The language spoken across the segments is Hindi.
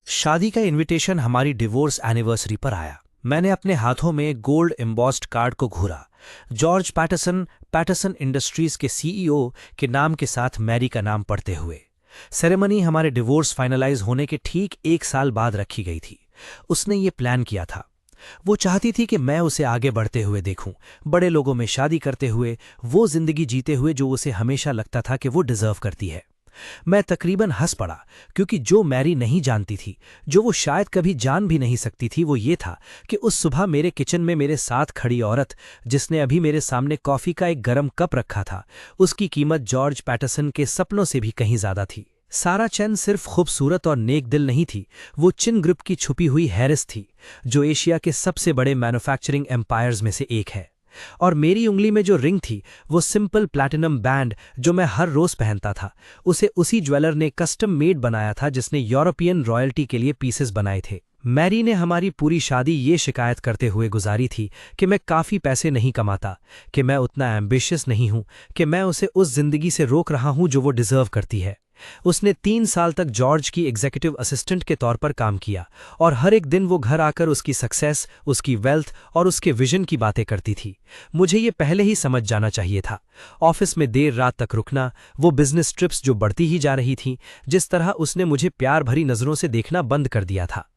शादी का इनविटेशन हमारी डिवोर्स एनिवर्सरी पर आया। मैंने अपने हाथों में गोल्ड एम्बॉस्ड कार्ड को घूरा। जॉर्ज पैटरसन, पैटरसन इंडस्ट्रीज के सीईओ के नाम के साथ मैरी का नाम पढ़ते हुए। सेरेमनी हमारे डिवोर्स फाइनलाइज होने के ठीक 1 साल बाद रखी गई थी। उसने ये प्लान किया था। वो चाहती थी कि मैं उसे आगे बढ़ते हुए देखूं, बड़े लोगों में शादी करते हुए, वो जिंदगी जीते हुए जो उसे हमेशा लगता था कि वो डिजर्व करती है। मैं तकरीबन हंस पड़ा, क्योंकि जो मैरी नहीं जानती थी, जो वो शायद कभी जान भी नहीं सकती थी, वो ये था कि उस सुबह मेरे किचन में मेरे साथ खड़ी औरत, जिसने अभी मेरे सामने कॉफी का एक गरम कप रखा था, उसकी कीमत जॉर्ज पैटरसन के सपनों से भी कहीं ज्यादा थी। सारा चैन सिर्फ खूबसूरत और नेक दिल नहीं थी, वो चिन ग्रुप की छुपी हुई हैरिस थी, जो एशिया के सबसे बड़े मैन्युफैक्चरिंग एम्पायर्स में से एक है। और मेरी उंगली में जो रिंग थी, वो सिंपल प्लैटिनम बैंड जो मैं हर रोज पहनता था, उसे उसी ज्वेलर ने कस्टम मेड बनाया था जिसने यूरोपियन रॉयल्टी के लिए पीसेस बनाए थे। मैरी ने हमारी पूरी शादी ये शिकायत करते हुए गुजारी थी कि मैं काफ़ी पैसे नहीं कमाता, कि मैं उतना एम्बिशियस नहीं हूं, कि मैं उसे उस जिंदगी से रोक रहा हूं जो वो डिजर्व करती है। उसने 3 साल तक जॉर्ज की एग्जीक्यूटिव असिस्टेंट के तौर पर काम किया, और हर एक दिन वो घर आकर उसकी सक्सेस, उसकी वेल्थ और उसके विजन की बातें करती थी। मुझे ये पहले ही समझ जाना चाहिए था। ऑफिस में देर रात तक रुकना, वो बिजनेस ट्रिप्स जो बढ़ती ही जा रही थीं, जिस तरह उसने मुझे प्यार भरी नज़रों से देखना बंद कर दिया था।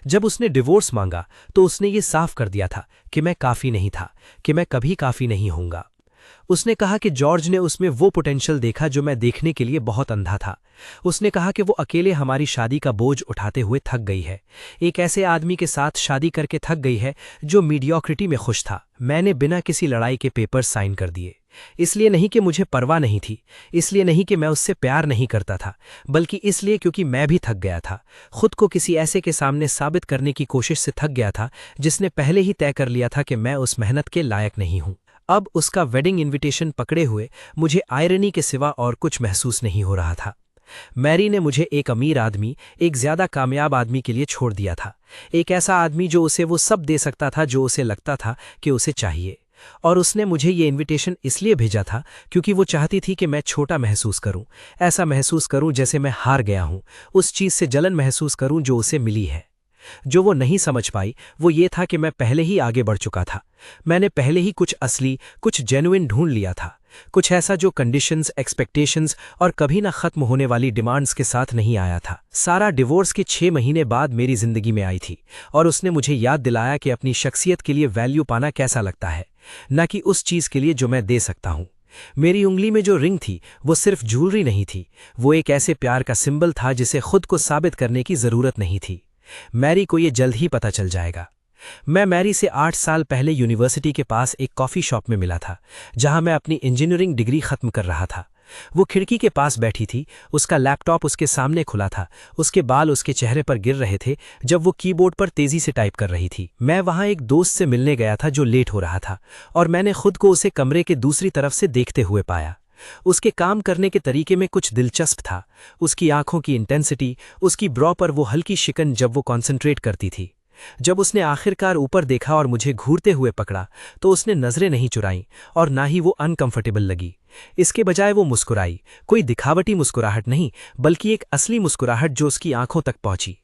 जब उसने डिवोर्स मांगा तो उसने ये साफ कर दिया था कि मैं काफ़ी नहीं था, कि मैं कभी काफ़ी नहीं होऊंगा। उसने कहा कि जॉर्ज ने उसमें वो पोटेंशियल देखा जो मैं देखने के लिए बहुत अंधा था। उसने कहा कि वो अकेले हमारी शादी का बोझ उठाते हुए थक गई है, एक ऐसे आदमी के साथ शादी करके थक गई है जो मीडियोक्रिटी में खुश था। मैंने बिना किसी लड़ाई के पेपर साइन कर दिए, इसलिए नहीं कि मुझे परवाह नहीं थी, इसलिए नहीं कि मैं उससे प्यार नहीं करता था, बल्कि इसलिए क्योंकि मैं भी थक गया था। खुद को किसी ऐसे के सामने साबित करने की कोशिश से थक गया था जिसने पहले ही तय कर लिया था कि मैं उस मेहनत के लायक नहीं हूं। अब उसका वेडिंग इनविटेशन पकड़े हुए मुझे आयरनी के सिवा और कुछ महसूस नहीं हो रहा था। मैरी ने मुझे एक अमीर आदमी, एक ज्यादा कामयाब आदमी के लिए छोड़ दिया था, एक ऐसा आदमी जो उसे वो सब दे सकता था जो उसे लगता था कि उसे चाहिए। और उसने मुझे ये इनविटेशन इसलिए भेजा था क्योंकि वो चाहती थी कि मैं छोटा महसूस करूं, ऐसा महसूस करूं जैसे मैं हार गया हूं, उस चीज से जलन महसूस करूं जो उसे मिली है। जो वो नहीं समझ पाई वो ये था कि मैं पहले ही आगे बढ़ चुका था। मैंने पहले ही कुछ असली, कुछ जेन्युइन ढूंढ लिया था, कुछ ऐसा जो कंडीशंस, एक्सपेक्टेशंस और कभी ना खत्म होने वाली डिमांड्स के साथ नहीं आया था। सारा डिवोर्स के 6 महीने बाद मेरी जिंदगी में आई थी, और उसने मुझे याद दिलाया कि अपनी शख्सियत के लिए वैल्यू पाना कैसा लगता है, न कि उस चीज के लिए जो मैं दे सकता हूं। मेरी उंगली में जो रिंग थी वो सिर्फ ज्वेलरी नहीं थी, वो एक ऐसे प्यार का सिंबल था जिसे खुद को साबित करने की जरूरत नहीं थी। मैरी को ये जल्द ही पता चल जाएगा। मैं मैरी से 8 साल पहले यूनिवर्सिटी के पास एक कॉफ़ी शॉप में मिला था, जहां मैं अपनी इंजीनियरिंग डिग्री खत्म कर रहा था। वो खिड़की के पास बैठी थी, उसका लैपटॉप उसके सामने खुला था, उसके बाल उसके चेहरे पर गिर रहे थे जब वो कीबोर्ड पर तेजी से टाइप कर रही थी। मैं वहां एक दोस्त से मिलने गया था जो लेट हो रहा था, और मैंने खुद को उसे कमरे के दूसरी तरफ से देखते हुए पाया। उसके काम करने के तरीके में कुछ दिलचस्प था, उसकी आंखों की इंटेंसिटी, उसकी ब्रॉ पर वो हल्की शिकन जब वो कॉन्सेंट्रेट करती थी। जब उसने आखिरकार ऊपर देखा और मुझे घूरते हुए पकड़ा तो उसने नजरें नहीं चुराईं, और ना ही वो अनकंफर्टेबल लगी। इसके बजाय वो मुस्कुराई, कोई दिखावटी मुस्कुराहट नहीं, बल्कि एक असली मुस्कुराहट जो उसकी आंखों तक पहुंची।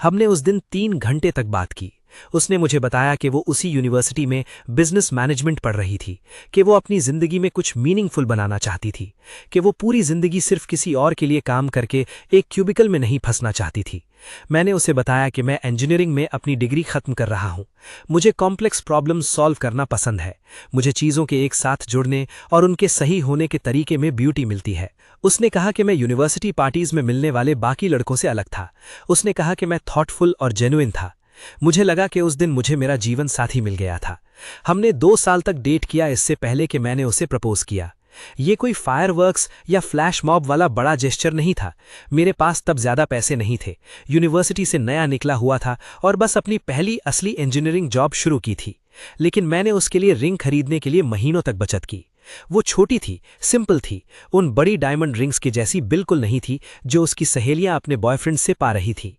हमने उस दिन 3 घंटे तक बात की। उसने मुझे बताया कि वो उसी यूनिवर्सिटी में बिजनेस मैनेजमेंट पढ़ रही थी, कि वो अपनी जिंदगी में कुछ मीनिंगफुल बनाना चाहती थी, कि वो पूरी जिंदगी सिर्फ किसी और के लिए काम करके एक क्यूबिकल में नहीं फंसना चाहती थी। मैंने उसे बताया कि मैं इंजीनियरिंग में अपनी डिग्री खत्म कर रहा हूं, मुझे कॉम्प्लेक्स प्रॉब्लम्स सॉल्व करना पसंद है, मुझे चीज़ों के एक साथ जुड़ने और उनके सही होने के तरीके में ब्यूटी मिलती है। उसने कहा कि मैं यूनिवर्सिटी पार्टीज में मिलने वाले बाकी लड़कों से अलग था। उसने कहा कि मैं थॉटफुल और जेन्युइन था। मुझे लगा कि उस दिन मुझे मेरा जीवन साथी मिल गया था। हमने 2 साल तक डेट किया इससे पहले कि मैंने उसे प्रपोज किया। ये कोई फायरवर्क्स या फ्लैश मॉब वाला बड़ा जेस्चर नहीं था। मेरे पास तब ज्यादा पैसे नहीं थे, यूनिवर्सिटी से नया निकला हुआ था और बस अपनी पहली असली इंजीनियरिंग जॉब शुरू की थी। लेकिन मैंने उसके लिए रिंग खरीदने के लिए महीनों तक बचत की। वो छोटी थी, सिंपल थी, उन बड़ी डायमंड रिंग्स की जैसी बिल्कुल नहीं थी जो उसकी सहेलियां अपने बॉयफ्रेंड से पा रही थी।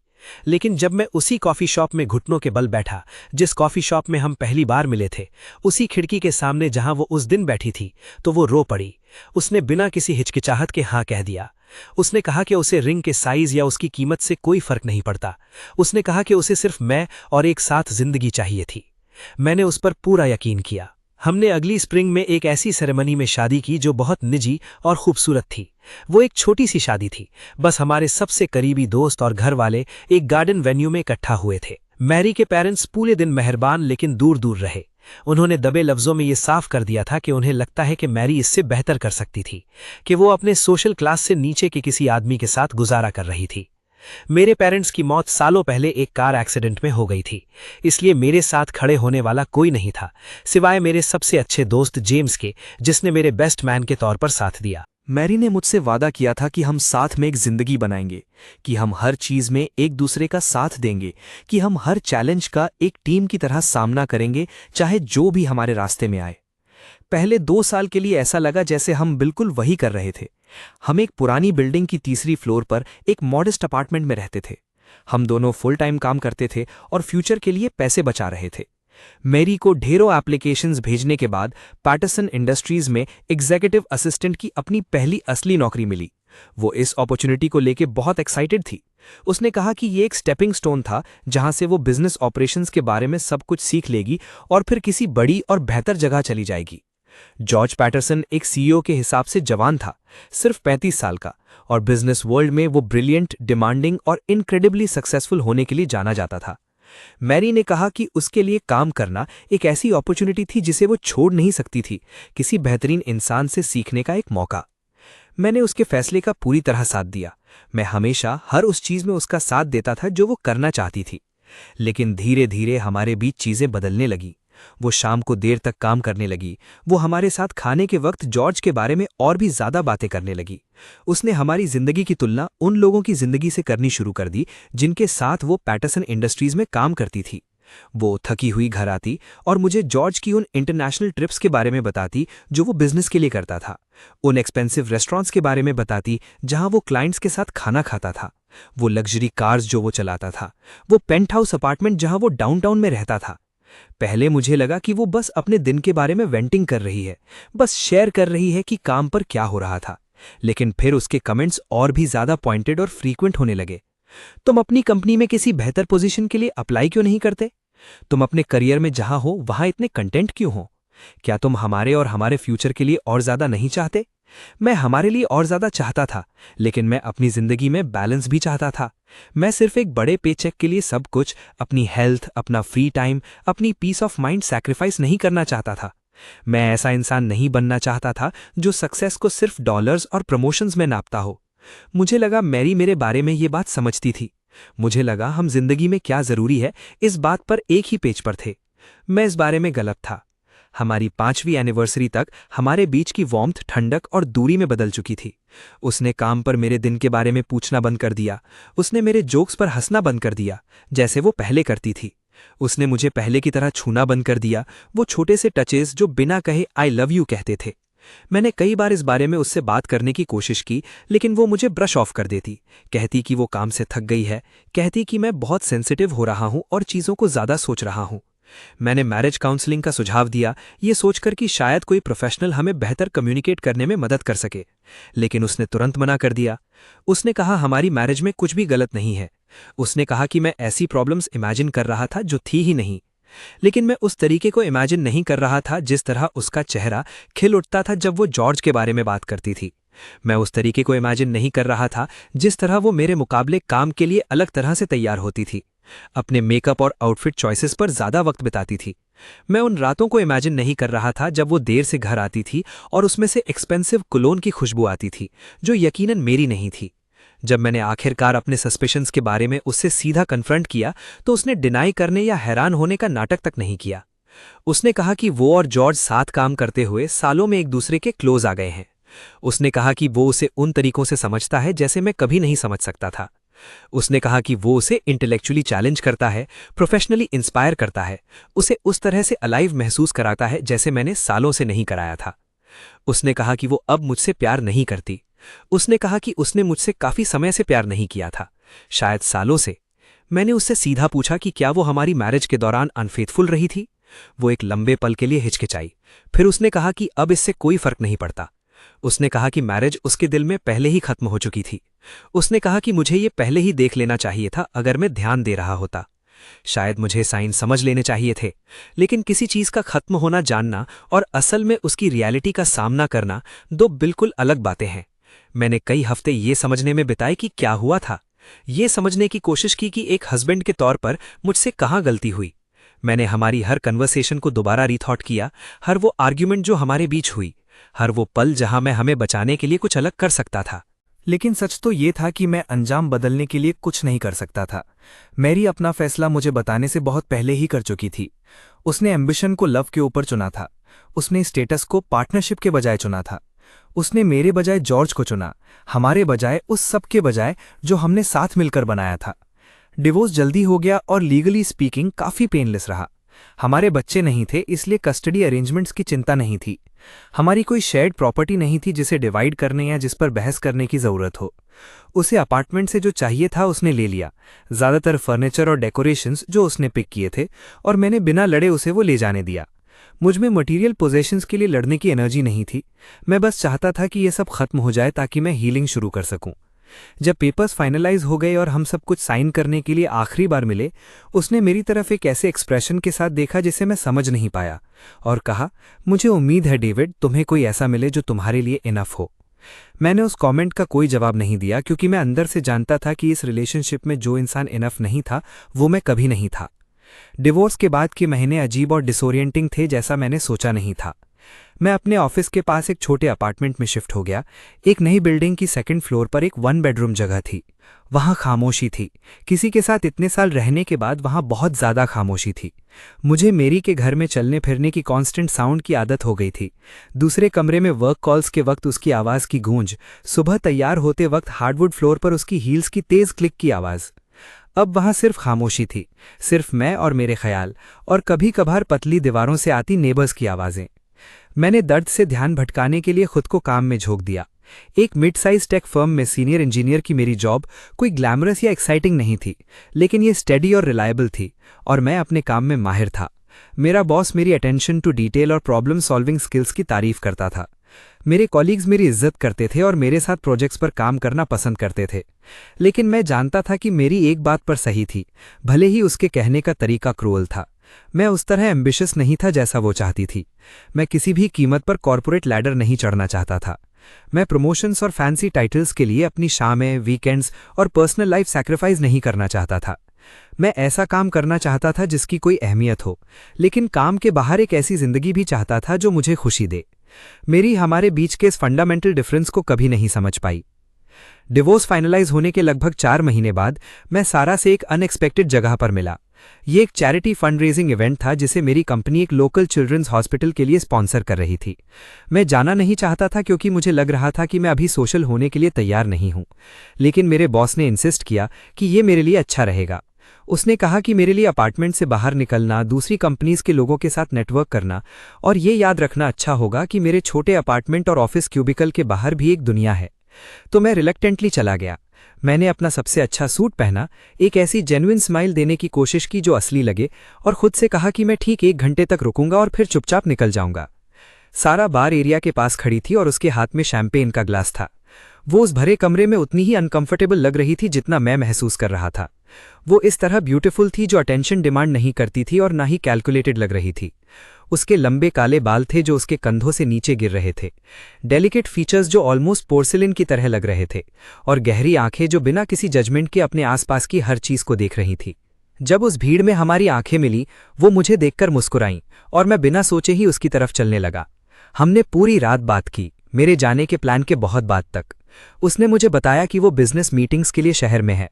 लेकिन जब मैं उसी कॉफी शॉप में घुटनों के बल बैठा, जिस कॉफी शॉप में हम पहली बार मिले थे, उसी खिड़की के सामने जहां वो उस दिन बैठी थी, तो वो रो पड़ी। उसने बिना किसी हिचकिचाहट के हाँ कह दिया। उसने कहा कि उसे रिंग के साइज या उसकी कीमत से कोई फर्क नहीं पड़ता। उसने कहा कि उसे सिर्फ मैं और एक साथ जिंदगी चाहिए थी। मैंने उस पर पूरा यकीन किया। हमने अगली स्प्रिंग में एक ऐसी सेरेमनी में शादी की जो बहुत निजी और खूबसूरत थी। वो एक छोटी सी शादी थी, बस हमारे सबसे करीबी दोस्त और घर वाले एक गार्डन वेन्यू में इकट्ठा हुए थे। मैरी के पेरेंट्स पूरे दिन मेहरबान लेकिन दूर दूर रहे। उन्होंने दबे लफ्जों में ये साफ कर दिया था कि उन्हें लगता है कि मैरी इससे बेहतर कर सकती थी, कि वो अपने सोशल क्लास से नीचे के किसी आदमी के साथ गुजारा कर रही थी। मेरे पेरेंट्स की मौत सालों पहले एक कार एक्सीडेंट में हो गई थी, इसलिए मेरे साथ खड़े होने वाला कोई नहीं था सिवाय मेरे सबसे अच्छे दोस्त जेम्स के, जिसने मेरे बेस्ट मैन के तौर पर साथ दिया। मैरी ने मुझसे वादा किया था कि हम साथ में एक जिंदगी बनाएंगे, कि हम हर चीज में एक दूसरे का साथ देंगे, कि हम हर चैलेंज का एक टीम की तरह सामना करेंगे, चाहे जो भी हमारे रास्ते में आए। पहले 2 साल के लिए ऐसा लगा जैसे हम बिल्कुल वही कर रहे थे। हम एक पुरानी बिल्डिंग की तीसरी फ्लोर पर एक मॉडेस्ट अपार्टमेंट में रहते थे। हम दोनों फुल टाइम काम करते थे और फ्यूचर के लिए पैसे बचा रहे थे। मैरी को ढेरों एप्लीकेशंस भेजने के बाद पैटरसन इंडस्ट्रीज में एग्जीक्यूटिव असिस्टेंट की अपनी पहली असली नौकरी मिली। वो इस अपॉर्चुनिटी को लेकर बहुत एक्साइटेड थी। उसने कहा कि ये एक स्टेपिंग स्टोन था जहां से वो बिजनेस ऑपरेशंस के बारे में सब कुछ सीख लेगी और फिर किसी बड़ी और बेहतर जगह चली जाएगी। जॉर्ज पैटरसन एक सीईओ के हिसाब से जवान था, सिर्फ 35 साल का, और बिजनेस वर्ल्ड में वो ब्रिलियंट, डिमांडिंग और इनक्रेडिबली सक्सेसफुल होने के लिए जाना जाता था। मैरी ने कहा कि उसके लिए काम करना एक ऐसी अपॉर्चुनिटी थी जिसे वो छोड़ नहीं सकती थी, किसी बेहतरीन इंसान से सीखने का एक मौका। मैंने उसके फैसले का पूरी तरह साथ दिया। मैं हमेशा हर उस चीज में उसका साथ देता था जो वो करना चाहती थी। लेकिन धीरे धीरे हमारे बीच चीजें बदलने लगी। वो शाम को देर तक काम करने लगी। वो हमारे साथ खाने के वक्त जॉर्ज के बारे में और भी ज्यादा बातें करने लगी। उसने हमारी जिंदगी की तुलना उन लोगों की जिंदगी से करनी शुरू कर दी जिनके साथ वो पैटरसन इंडस्ट्रीज में काम करती थी। वो थकी हुई घर आती और मुझे जॉर्ज की उन इंटरनेशनल ट्रिप्स के बारे में बताती जो वो बिजनेस के लिए करता था, उन एक्सपेंसिव रेस्टोरेंट्स के बारे में बताती जहां वो क्लाइंट्स के साथ खाना खाता था, वो लग्जरी कार्स जो वो चलाता था, वो पेंट हाउस अपार्टमेंट जहां वो डाउनटाउन में रहता था। पहले मुझे लगा कि वो बस अपने दिन के बारे में वेंटिंग कर रही है, बस शेयर कर रही है कि काम पर क्या हो रहा था। लेकिन फिर उसके कमेंट्स और भी ज्यादा पॉइंटेड और फ्रीक्वेंट होने लगे। तुम अपनी कंपनी में किसी बेहतर पोजीशन के लिए अप्लाई क्यों नहीं करते? तुम अपने करियर में जहां हो वहां इतने कंटेंट क्यों हो? क्या तुम हमारे और हमारे फ्यूचर के लिए और ज्यादा नहीं चाहते? मैं हमारे लिए और ज्यादा चाहता था, लेकिन मैं अपनी जिंदगी में बैलेंस भी चाहता था। मैं सिर्फ एक बड़े पेचेक के लिए सब कुछ, अपनी हेल्थ, अपना फ्री टाइम, अपनी पीस ऑफ माइंड सैक्रिफाइस नहीं करना चाहता था। मैं ऐसा इंसान नहीं बनना चाहता था जो सक्सेस को सिर्फ डॉलर्स और प्रमोशंस में नापता हो। मुझे लगा मैरी मेरे बारे में ये बात समझती थी। मुझे लगा हम जिंदगी में क्या जरूरी है इस बात पर एक ही पेज पर थे। मैं इस बारे में गलत था। हमारी 5वीं एनिवर्सरी तक हमारे बीच की वार्मथ, ठंडक और दूरी में बदल चुकी थी। उसने काम पर मेरे दिन के बारे में पूछना बंद कर दिया। उसने मेरे जोक्स पर हंसना बंद कर दिया जैसे वो पहले करती थी। उसने मुझे पहले की तरह छूना बंद कर दिया, वो छोटे से टचेस जो बिना कहे आई लव यू कहते थे। मैंने कई बार इस बारे में उससे बात करने की कोशिश की, लेकिन वो मुझे ब्रश ऑफ कर देती। कहती कि वो काम से थक गई है, कहती कि मैं बहुत सेंसिटिव हो रहा हूं और चीज़ों को ज़्यादा सोच रहा हूं। मैंने मैरिज काउंसलिंग का सुझाव दिया, ये सोचकर कि शायद कोई प्रोफेशनल हमें बेहतर कम्युनिकेट करने में मदद कर सके, लेकिन उसने तुरंत मना कर दिया। उसने कहा हमारी मैरिज में कुछ भी गलत नहीं है। उसने कहा कि मैं ऐसी प्रॉब्लम्स इमेजिन कर रहा था जो थी ही नहीं। लेकिन मैं उस तरीके को इमेजिन नहीं कर रहा था जिस तरह उसका चेहरा खिल उठता था जब वो जॉर्ज के बारे में बात करती थी। मैं उस तरीके को इमेजिन नहीं कर रहा था जिस तरह वो मेरे मुकाबले काम के लिए अलग तरह से तैयार होती थी, अपने मेकअप और आउटफिट चॉइसेस पर ज्यादा वक्त बिताती थी। मैं उन रातों को इमेजिन नहीं कर रहा था जब वो देर से घर आती थी और उसमें से एक्सपेंसिव कुलोन की खुशबू आती थी जो यकीनन मेरी नहीं थी। जब मैंने आखिरकार अपने सस्पिशंस के बारे में उससे सीधा कन्फ्रंट किया तो उसने डिनाई करने या हैरान होने का नाटक तक नहीं किया। उसने कहा कि वो और जॉर्ज साथ काम करते हुए सालों में एक दूसरे के क्लोज आ गए हैं। उसने कहा कि वो उसे उन तरीकों से समझता है जैसे मैं कभी नहीं समझ सकता था। उसने कहा कि वो उसे इंटेलेक्चुअली चैलेंज करता है, प्रोफेशनली इंस्पायर करता है, उसे उस तरह से अलाइव महसूस कराता है जैसे मैंने सालों से नहीं कराया था। उसने कहा कि वो अब मुझसे प्यार नहीं करती। उसने कहा कि उसने मुझसे काफी समय से प्यार नहीं किया था, शायद सालों से। मैंने उससे सीधा पूछा कि क्या वो हमारी मैरिज के दौरान अनफेथफुल रही थी। वो एक लंबे पल के लिए हिचकिचाई, फिर उसने कहा कि अब इससे कोई फर्क नहीं पड़ता। उसने कहा कि मैरिज उसके दिल में पहले ही खत्म हो चुकी थी। उसने कहा कि मुझे ये पहले ही देख लेना चाहिए था अगर मैं ध्यान दे रहा होता। शायद मुझे साइन समझ लेने चाहिए थे, लेकिन किसी चीज का खत्म होना जानना और असल में उसकी रियलिटी का सामना करना दो बिल्कुल अलग बातें हैं। मैंने कई हफ्ते ये समझने में बिताए कि क्या हुआ था। ये समझने की कोशिश की कि एक हस्बैंड के तौर पर मुझसे कहाँ गलती हुई। मैंने हमारी हर कन्वर्सेशन को दोबारा रीथॉट किया, हर वो आर्ग्यूमेंट जो हमारे बीच हुई, हर वो पल जहां मैं हमें बचाने के लिए कुछ अलग कर सकता था। लेकिन सच तो ये था कि मैं अंजाम बदलने के लिए कुछ नहीं कर सकता था। मैरी अपना फैसला मुझे बताने से बहुत पहले ही कर चुकी थी। उसने एम्बिशन को लव के ऊपर चुना था। उसने स्टेटस को पार्टनरशिप के बजाय चुना था। उसने मेरे बजाय जॉर्ज को चुना, हमारे बजाय उस सब के बजाय जो हमने साथ मिलकर बनाया था। डिवोर्स जल्दी हो गया और लीगली स्पीकिंग काफी पेनलेस रहा। हमारे बच्चे नहीं थे, इसलिए कस्टडी अरेंजमेंट्स की चिंता नहीं थी। हमारी कोई शेयर्ड प्रॉपर्टी नहीं थी जिसे डिवाइड करने या जिस पर बहस करने की जरूरत हो। उसे अपार्टमेंट से जो चाहिए था उसने ले लिया, ज्यादातर फर्नीचर और डेकोरेशंस जो उसने पिक किए थे, और मैंने बिना लड़े उसे वो ले जाने दिया। मुझ में मटीरियल पोजेशंस के लिए लड़ने की एनर्जी नहीं थी। मैं बस चाहता था कि यह सब खत्म हो जाए ताकि मैं हीलिंग शुरू कर सकूं। जब पेपर्स फाइनलाइज हो गए और हम सब कुछ साइन करने के लिए आखिरी बार मिले, उसने मेरी तरफ एक ऐसे एक्सप्रेशन के साथ देखा जिसे मैं समझ नहीं पाया, और कहा, मुझे उम्मीद है डेविड तुम्हें कोई ऐसा मिले जो तुम्हारे लिए इनफ हो। मैंने उस कमेंट का कोई जवाब नहीं दिया, क्योंकि मैं अंदर से जानता था कि इस रिलेशनशिप में जो इंसान इनफ नहीं था वो मैं कभी नहीं था। डिवोर्स के बाद के महीने अजीब और डिसोरिएंटिंग थे, जैसा मैंने सोचा नहीं था। मैं अपने ऑफिस के पास एक छोटे अपार्टमेंट में शिफ्ट हो गया। एक नई बिल्डिंग की सेकंड फ्लोर पर एक 1 बेडरूम जगह थी। वहां खामोशी थी। किसी के साथ इतने साल रहने के बाद वहां बहुत ज्यादा खामोशी थी। मुझे मेरी के घर में चलने फिरने की कांस्टेंट साउंड की आदत हो गई थी। दूसरे कमरे में वर्क कॉल्स के वक्त उसकी आवाज की गूंज, सुबह तैयार होते वक्त हार्डवुड फ्लोर पर उसकी हील्स की तेज क्लिक की आवाज। अब वहां सिर्फ खामोशी थी, सिर्फ मैं और मेरे ख्याल, और कभी कभार पतली दीवारों से आती नेबर्स की आवाजें। मैंने दर्द से ध्यान भटकाने के लिए खुद को काम में झोंक दिया। एक मिड साइज टेक फर्म में सीनियर इंजीनियर की मेरी जॉब कोई ग्लैमरस या एक्साइटिंग नहीं थी, लेकिन ये स्टेडी और रिलायबल थी, और मैं अपने काम में माहिर था। मेरा बॉस मेरी अटेंशन टू डिटेल और प्रॉब्लम सॉल्विंग स्किल्स की तारीफ करता था। मेरे कॉलीग्स मेरी इज्जत करते थे और मेरे साथ प्रोजेक्ट्स पर काम करना पसंद करते थे। लेकिन मैं जानता था कि मेरी एक बात पर सही थी, भले ही उसके कहने का तरीका क्रूअल था। मैं उस तरह एम्बिशियस नहीं था जैसा वो चाहती थी। मैं किसी भी कीमत पर कॉर्पोरेट लैडर नहीं चढ़ना चाहता था। मैं प्रमोशंस और फैंसी टाइटल्स के लिए अपनी शामें, वीकेंड्स और पर्सनल लाइफ सैक्रिफाइस नहीं करना चाहता था। मैं ऐसा काम करना चाहता था जिसकी कोई अहमियत हो, लेकिन काम के बाहर एक ऐसी जिंदगी भी चाहता था जो मुझे खुशी दे। मेरी हमारे बीच के इस फंडामेंटल डिफरेंस को कभी नहीं समझ पाई। डिवोर्स फाइनलाइज होने के लगभग 4 महीने बाद मैं सारा से एक अनएक्सपेक्टेड जगह पर मिला। ये एक चैरिटी फंड रेजिंग इवेंट था जिसे मेरी कंपनी एक लोकल चिल्ड्रंस हॉस्पिटल के लिए स्पॉन्सर कर रही थी। मैं जाना नहीं चाहता था क्योंकि मुझे लग रहा था कि मैं अभी सोशल होने के लिए तैयार नहीं हूं, लेकिन मेरे बॉस ने इंसिस्ट किया कि ये मेरे लिए अच्छा रहेगा। उसने कहा कि मेरे लिए अपार्टमेंट से बाहर निकलना, दूसरी कंपनीज के लोगों के साथ नेटवर्क करना, और ये याद रखना अच्छा होगा कि मेरे छोटे अपार्टमेंट और ऑफिस क्यूबिकल के बाहर भी एक दुनिया है। तो मैं रिलक्टेंटली चला गया। मैंने अपना सबसे अच्छा सूट पहना, एक ऐसी जेन्युइन स्माइल देने की कोशिश की जो असली लगे, और खुद से कहा कि मैं ठीक 1 घंटे तक रुकूंगा और फिर चुपचाप निकल जाऊंगा। सारा बार एरिया के पास खड़ी थी और उसके हाथ में शैंपेन का ग्लास था। वो उस भरे कमरे में उतनी ही अनकंफर्टेबल लग रही थी जितना मैं महसूस कर रहा था। वो इस तरह ब्यूटीफुल थी जो अटेंशन डिमांड नहीं करती थी और ना ही कैलकुलेटेड लग रही थी। उसके लंबे काले बाल थे जो उसके कंधों से नीचे गिर रहे थे, डेलिकेट फीचर्स जो ऑलमोस्ट पोर्सिलिन की तरह लग रहे थे, और गहरी आंखें जो बिना किसी जजमेंट के अपने आसपास की हर चीज को देख रही थी। जब उस भीड़ में हमारी आंखें मिली, वो मुझे देखकर मुस्कुराईं और मैं बिना सोचे ही उसकी तरफ चलने लगा। हमने पूरी रात बात की, मेरे जाने के प्लान के बहुत बाद तक। उसने मुझे बताया कि वो बिजनेस मीटिंग्स के लिए शहर में है।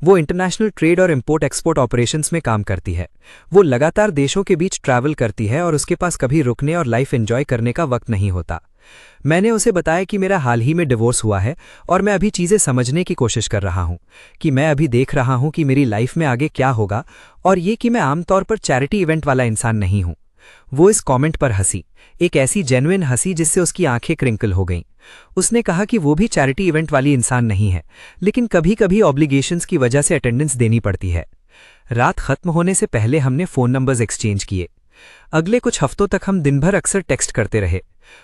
वो इंटरनेशनल ट्रेड और इंपोर्ट एक्सपोर्ट ऑपरेशंस में काम करती है। वो लगातार देशों के बीच ट्रैवल करती है और उसके पास कभी रुकने और लाइफ एंजॉय करने का वक्त नहीं होता। मैंने उसे बताया कि मेरा हाल ही में डिवोर्स हुआ है और मैं अभी चीज़ें समझने की कोशिश कर रहा हूँ, कि मैं अभी देख रहा हूँ कि मेरी लाइफ में आगे क्या होगा, और ये कि मैं आमतौर पर चैरिटी इवेंट वाला इंसान नहीं हूँ। वो इस कमेंट पर हंसी, एक ऐसी जेन्युइन हंसी जिससे उसकी आंखें क्रिंकल हो गईं। उसने कहा कि वो भी चैरिटी इवेंट वाली इंसान नहीं है, लेकिन कभी कभी ऑब्लिगेशंस की वजह से अटेंडेंस देनी पड़ती है। रात खत्म होने से पहले हमने फ़ोन नंबर्स एक्सचेंज किए। अगले कुछ हफ्तों तक हम दिन भर अक्सर टेक्स्ट करते रहे।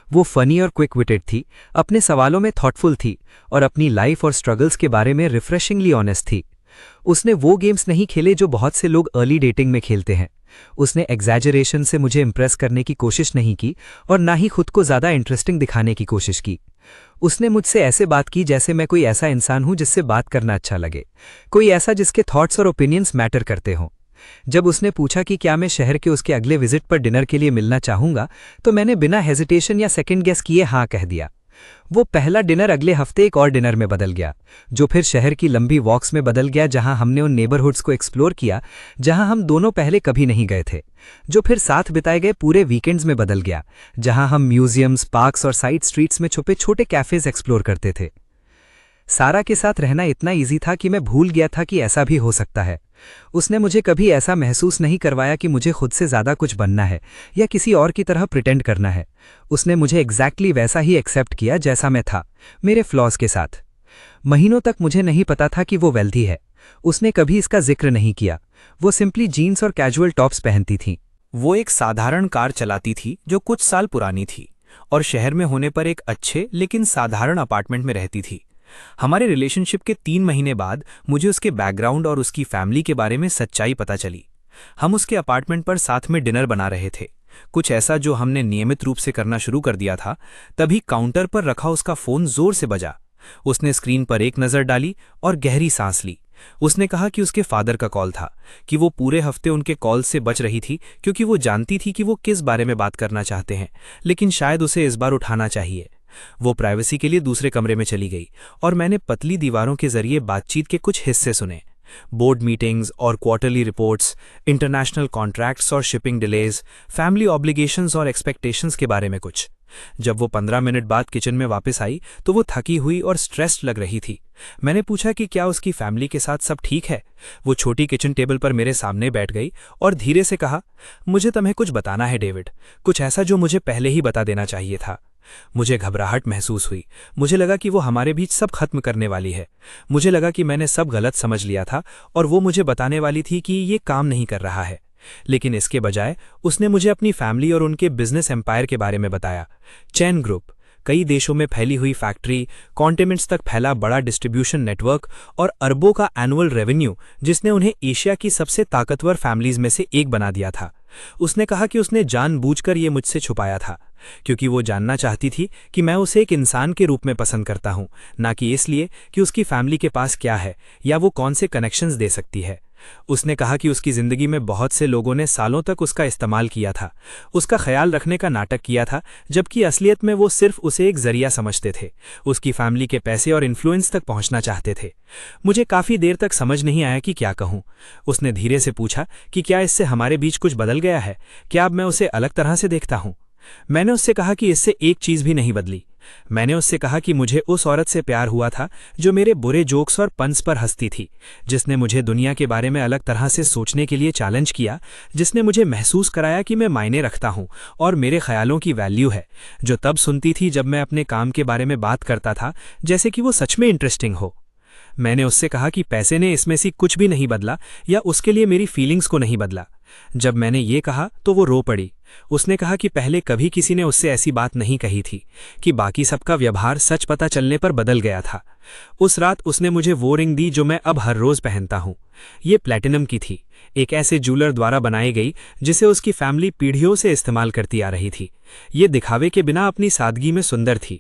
वो फनी और क्विक विटेड थी, अपने सवालों में थॉटफुल थी और अपनी लाइफ और स्ट्रगल्स के बारे में रिफ्रेशिंगली ऑनेस्ट थी। उसने वो गेम्स नहीं खेले जो बहुत से लोग अर्ली डेटिंग में खेलते हैं। उसने एग्जैजरेशन से मुझे इंप्रेस करने की कोशिश नहीं की और ना ही खुद को ज़्यादा इंटरेस्टिंग दिखाने की कोशिश की। उसने मुझसे ऐसे बात की जैसे मैं कोई ऐसा इंसान हूं जिससे बात करना अच्छा लगे, कोई ऐसा जिसके थॉट्स और ओपिनियंस मैटर करते हों। जब उसने पूछा कि क्या मैं शहर के उसके अगले विजिट पर डिनर के लिए मिलना चाहूंगा, तो मैंने बिना हेजिटेशन या सेकंड गेस किए हाँ कह दिया। वो पहला डिनर अगले हफ्ते एक और डिनर में बदल गया, जो फिर शहर की लंबी वॉक्स में बदल गया, जहां हमने उन नेबरहुड्स को एक्सप्लोर किया जहां हम दोनों पहले कभी नहीं गए थे, जो फिर साथ बिताए गए पूरे वीकेंड्स में बदल गया, जहां हम म्यूजियम्स, पार्क्स और साइड स्ट्रीट्स में छुपे छोटे कैफेज एक्सप्लोर करते थे। सारा के साथ रहना इतना ईजी था कि मैं भूल गया था कि ऐसा भी हो सकता है। उसने मुझे कभी ऐसा महसूस नहीं करवाया कि मुझे खुद से ज़्यादा कुछ बनना है या किसी और की तरह प्रिटेंड करना है। उसने मुझे एग्जैक्टली वैसा ही एक्सेप्ट किया जैसा मैं था, मेरे फ्लॉज के साथ। महीनों तक मुझे नहीं पता था कि वो वेल्दी है। उसने कभी इसका जिक्र नहीं किया। वो सिंपली जीन्स और कैजुअल टॉप्स पहनती थी। वो एक साधारण कार चलाती थी जो कुछ साल पुरानी थी और शहर में होने पर एक अच्छे लेकिन साधारण अपार्टमेंट में रहती थी। हमारे रिलेशनशिप के 3 महीने बाद मुझे उसके बैकग्राउंड और उसकी फैमिली के बारे में सच्चाई पता चली। हम उसके अपार्टमेंट पर साथ में डिनर बना रहे थे, कुछ ऐसा जो हमने नियमित रूप से करना शुरू कर दिया था। तभी काउंटर पर रखा उसका फोन जोर से बजा। उसने स्क्रीन पर एक नज़र डाली और गहरी सांस ली। उसने कहा कि उसके फादर का कॉल था, कि वो पूरे हफ्ते उनके कॉल से बच रही थी क्योंकि वो जानती थी कि वो किस बारे में बात करना चाहते हैं, लेकिन शायद उसे इस बार उठाना चाहिए। वो प्राइवेसी के लिए दूसरे कमरे में चली गई और मैंने पतली दीवारों के जरिए बातचीत के कुछ हिस्से सुने। बोर्ड मीटिंग्स और क्वार्टरली रिपोर्ट्स, इंटरनेशनल कॉन्ट्रैक्ट्स और शिपिंग डिलेज, फैमिली ऑब्लिगेशंस और एक्सपेक्टेशंस के बारे में कुछ। जब वो 15 मिनट बाद किचन में वापस आई तो वो थकी हुई और स्ट्रेस्ड लग रही थी। मैंने पूछा कि क्या उसकी फैमिली के साथ सब ठीक है। वो छोटी किचन टेबल पर मेरे सामने बैठ गई और धीरे से कहा, मुझे तुम्हें कुछ बताना है डेविड, कुछ ऐसा जो मुझे पहले ही बता देना चाहिए था। मुझे घबराहट महसूस हुई। मुझे लगा कि वो हमारे बीच सब खत्म करने वाली है। मुझे लगा कि मैंने सब गलत समझ लिया था और वो मुझे बताने वाली थी कि ये काम नहीं कर रहा है। लेकिन इसके बजाय उसने मुझे अपनी फैमिली और उनके बिजनेस एम्पायर के बारे में बताया। चैन ग्रुप, कई देशों में फैली हुई फैक्ट्री, कॉन्टिनेंट्स तक फैला बड़ा डिस्ट्रीब्यूशन नेटवर्क और अरबों का एनुअल रेवेन्यू, जिसने उन्हें एशिया की सबसे ताकतवर फैमिलीज में से एक बना दिया था। उसने कहा कि उसने जानबूझकर ये मुझसे छुपाया था क्योंकि वो जानना चाहती थी कि मैं उसे एक इंसान के रूप में पसंद करता हूं, ना कि इसलिए कि उसकी फैमिली के पास क्या है या वो कौन से कनेक्शंस दे सकती है। उसने कहा कि उसकी जिंदगी में बहुत से लोगों ने सालों तक उसका इस्तेमाल किया था, उसका ख्याल रखने का नाटक किया था, जबकि असलियत में वो सिर्फ उसे एक जरिया समझते थे, उसकी फैमिली के पैसे और इन्फ्लुएंस तक पहुंचना चाहते थे। मुझे काफी देर तक समझ नहीं आया कि क्या कहूं। उसने धीरे से पूछा कि क्या इससे हमारे बीच कुछ बदल गया है, क्या अब मैं उसे अलग तरह से देखता हूं। मैंने उससे कहा कि इससे एक चीज भी नहीं बदली। मैंने उससे कहा कि मुझे उस औरत से प्यार हुआ था जो मेरे बुरे जोक्स और पंस पर हंसती थी, जिसने मुझे दुनिया के बारे में अलग तरह से सोचने के लिए चैलेंज किया, जिसने मुझे महसूस कराया कि मैं मायने रखता हूं और मेरे ख्यालों की वैल्यू है, जो तब सुनती थी जब मैं अपने काम के बारे में बात करता था जैसे कि वो सच में इंटरेस्टिंग हो। मैंने उससे कहा कि पैसे ने इसमें से कुछ भी नहीं बदला या उसके लिए मेरी फीलिंग्स को नहीं बदला। जब मैंने ये कहा तो वो रो पड़ी। उसने कहा कि पहले कभी किसी ने उससे ऐसी बात नहीं कही थी, कि बाकी सबका व्यवहार सच पता चलने पर बदल गया था। उस रात उसने मुझे वो रिंग दी जो मैं अब हर रोज पहनता हूँ। ये प्लैटिनम की थी, एक ऐसे जूलर द्वारा बनाई गई जिसे उसकी फैमिली पीढ़ियों से इस्तेमाल करती आ रही थी। ये दिखावे के बिना अपनी सादगी में सुंदर थी।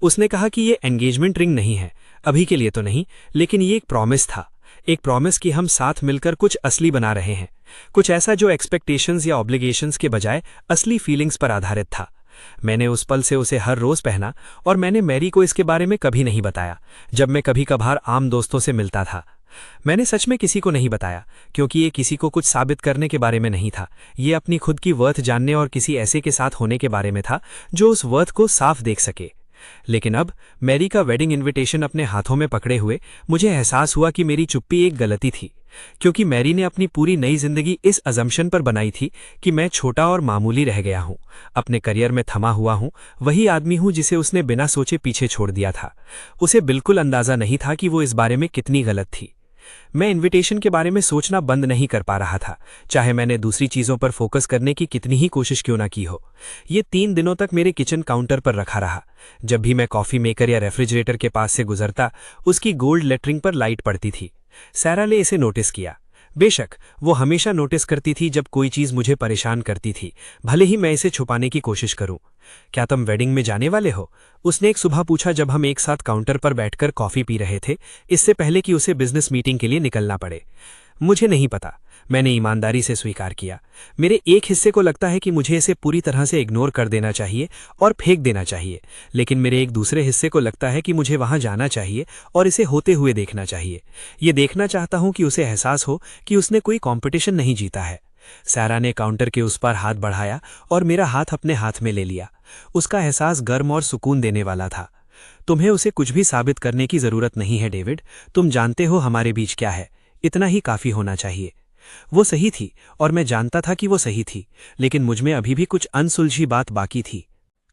उसने कहा कि ये एंगेजमेंट रिंग नहीं है, अभी के लिए तो नहीं, लेकिन ये एक प्रॉमिस था, एक प्रॉमिस कि हम साथ मिलकर कुछ असली बना रहे हैं, कुछ ऐसा जो एक्सपेक्टेशंस या ऑब्लिगेशंस के बजाय असली फीलिंग्स पर आधारित था। मैंने उस पल से उसे हर रोज पहना और मैंने मैरी को इसके बारे में कभी नहीं बताया। जब मैं कभी कभार आम दोस्तों से मिलता था, मैंने सच में किसी को नहीं बताया, क्योंकि ये किसी को कुछ साबित करने के बारे में नहीं था। ये अपनी खुद की वर्थ जानने और किसी ऐसे के साथ होने के बारे में था जो उस वर्थ को साफ देख सके। लेकिन अब मैरी का वेडिंग इनविटेशन अपने हाथों में पकड़े हुए मुझे एहसास हुआ कि मेरी चुप्पी एक गलती थी, क्योंकि मैरी ने अपनी पूरी नई जिंदगी इस अजम्पशन पर बनाई थी कि मैं छोटा और मामूली रह गया हूं, अपने करियर में थमा हुआ हूं, वही आदमी हूं जिसे उसने बिना सोचे पीछे छोड़ दिया था। उसे बिल्कुल अंदाजा नहीं था कि वो इस बारे में कितनी गलत थी। मैं इनविटेशन के बारे में सोचना बंद नहीं कर पा रहा था, चाहे मैंने दूसरी चीज़ों पर फोकस करने की कितनी ही कोशिश क्यों ना की हो। ये 3 दिनों तक मेरे किचन काउंटर पर रखा रहा। जब भी मैं कॉफ़ी मेकर या रेफ्रिजरेटर के पास से गुजरता, उसकी गोल्ड लेटरिंग पर लाइट पड़ती थी। सारा ने इसे नोटिस किया। बेशक वो हमेशा नोटिस करती थी जब कोई चीज़ मुझे परेशान करती थी, भले ही मैं इसे छुपाने की कोशिश करूं। क्या तुम वेडिंग में जाने वाले हो? उसने एक सुबह पूछा जब हम एक साथ काउंटर पर बैठकर कॉफ़ी पी रहे थे, इससे पहले कि उसे बिजनेस मीटिंग के लिए निकलना पड़े। मुझे नहीं पता, मैंने ईमानदारी से स्वीकार किया। मेरे एक हिस्से को लगता है कि मुझे इसे पूरी तरह से इग्नोर कर देना चाहिए और फेंक देना चाहिए, लेकिन मेरे एक दूसरे हिस्से को लगता है कि मुझे वहां जाना चाहिए और इसे होते हुए देखना चाहिए। ये देखना चाहता हूं कि उसे एहसास हो कि उसने कोई कॉम्पिटिशन नहीं जीता है। सारा ने काउंटर के उस पार हाथ बढ़ाया और मेरा हाथ अपने हाथ में ले लिया। उसका एहसास गर्म और सुकून देने वाला था। तुम्हें उसे कुछ भी साबित करने की जरूरत नहीं है डेविड, तुम जानते हो हमारे बीच क्या है, इतना ही काफी होना चाहिए। वो सही थी और मैं जानता था कि वो सही थी, लेकिन मुझमें अभी भी कुछ अनसुलझी बात बाकी थी।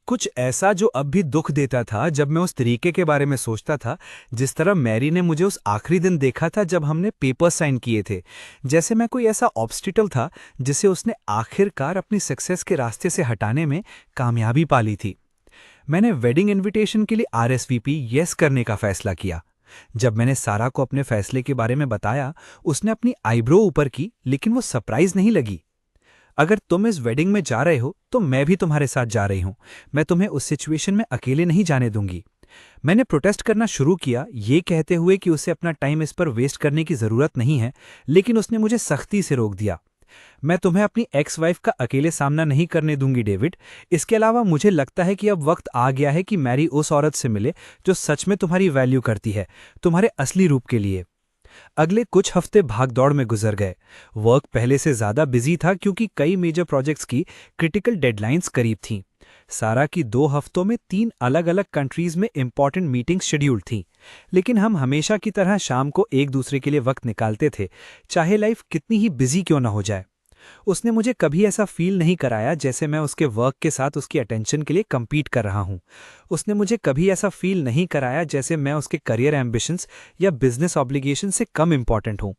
कुछ ऐसा जो अब भी दुख देता था जब मैं उस तरीके के बारे में सोचता था जिस तरह मैरी ने मुझे उस आखिरी दिन देखा था जब हमने पेपर साइन किए थे। जैसे मैं कोई ऐसा ऑब्स्टिकल था जिसे उसने आखिरकार अपनी सक्सेस के रास्ते से हटाने में कामयाबी पा ली थी। मैंने वेडिंग इनविटेशन के लिए RSVP येस करने का फैसला किया। जब मैंने सारा को अपने फैसले के बारे में बताया, उसने अपनी आईब्रो ऊपर की, लेकिन वो सरप्राइज नहीं लगी। अगर तुम इस वेडिंग में जा रहे हो तो मैं भी तुम्हारे साथ जा रही हूं। मैं तुम्हें उस सिचुएशन में अकेले नहीं जाने दूंगी। मैंने प्रोटेस्ट करना शुरू किया, ये कहते हुए कि उसे अपना टाइम इस पर वेस्ट करने की जरूरत नहीं है, लेकिन उसने मुझे सख्ती से रोक दिया। मैं तुम्हें अपनी एक्स वाइफ का अकेले सामना नहीं करने दूंगी डेविड। इसके अलावा मुझे लगता है कि अब वक्त आ गया है कि मैरी उस औरत से मिले जो सच में तुम्हारी वैल्यू करती है, तुम्हारे असली रूप के लिए। अगले कुछ हफ्ते भागदौड़ में गुजर गए। वर्क पहले से ज्यादा बिजी था क्योंकि कई मेजर प्रोजेक्ट्स की क्रिटिकल डेडलाइंस करीब थीं। सारा की 2 हफ्तों में 3 अलग अलग कंट्रीज में इंपॉर्टेंट मीटिंग्स शेड्यूल्ड थीं, लेकिन हम हमेशा की तरह शाम को एक दूसरे के लिए वक्त निकालते थे, चाहे लाइफ कितनी ही बिजी क्यों ना हो जाए। उसने मुझे कभी ऐसा फील नहीं कराया जैसे मैं उसके वर्क के साथ उसकी अटेंशन के लिए कम्पीट कर रहा हूं। उसने मुझे कभी ऐसा फील नहीं कराया जैसे मैं उसके करियर एम्बिशंस या बिजनेस ऑब्लिगेशन से कम इंपॉर्टेंट हूं।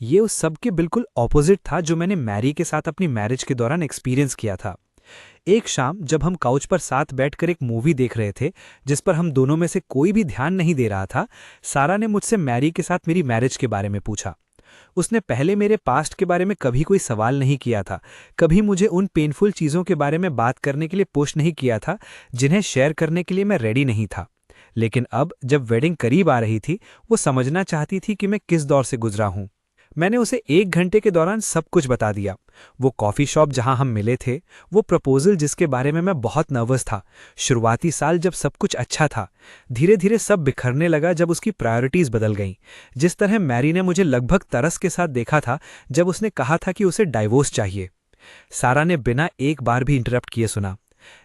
ये उस सब के बिल्कुल ऑपोजिट था जो मैंने मैरी के साथ अपनी मैरिज के दौरान एक्सपीरियंस किया था। एक शाम जब हम काउच पर साथ बैठकर एक मूवी देख रहे थे जिस पर हम दोनों में से कोई भी ध्यान नहीं दे रहा था, सारा ने मुझसे मैरी के साथ मेरी मैरिज के बारे में पूछा। उसने पहले मेरे पास्ट के बारे में कभी कोई सवाल नहीं किया था, कभी मुझे उन पेनफुल चीज़ों के बारे में बात करने के लिए पुश नहीं किया था जिन्हें शेयर करने के लिए मैं रेडी नहीं था। लेकिन अब जब वेडिंग करीब आ रही थी, वो समझना चाहती थी कि मैं किस दौर से गुजरा हूं। मैंने उसे 1 घंटे के दौरान सब कुछ बता दिया। वो कॉफ़ी शॉप जहां हम मिले थे, वो प्रपोजल जिसके बारे में मैं बहुत नर्वस था, शुरुआती साल जब सब कुछ अच्छा था। धीरे धीरे सब बिखरने लगा जब उसकी प्रायोरिटीज़ बदल गईं। जिस तरह मैरी ने मुझे लगभग तरस के साथ देखा था जब उसने कहा था कि उसे डाइवोर्स चाहिए। सारा ने बिना एक बार भी इंटरप्ट किए सुना।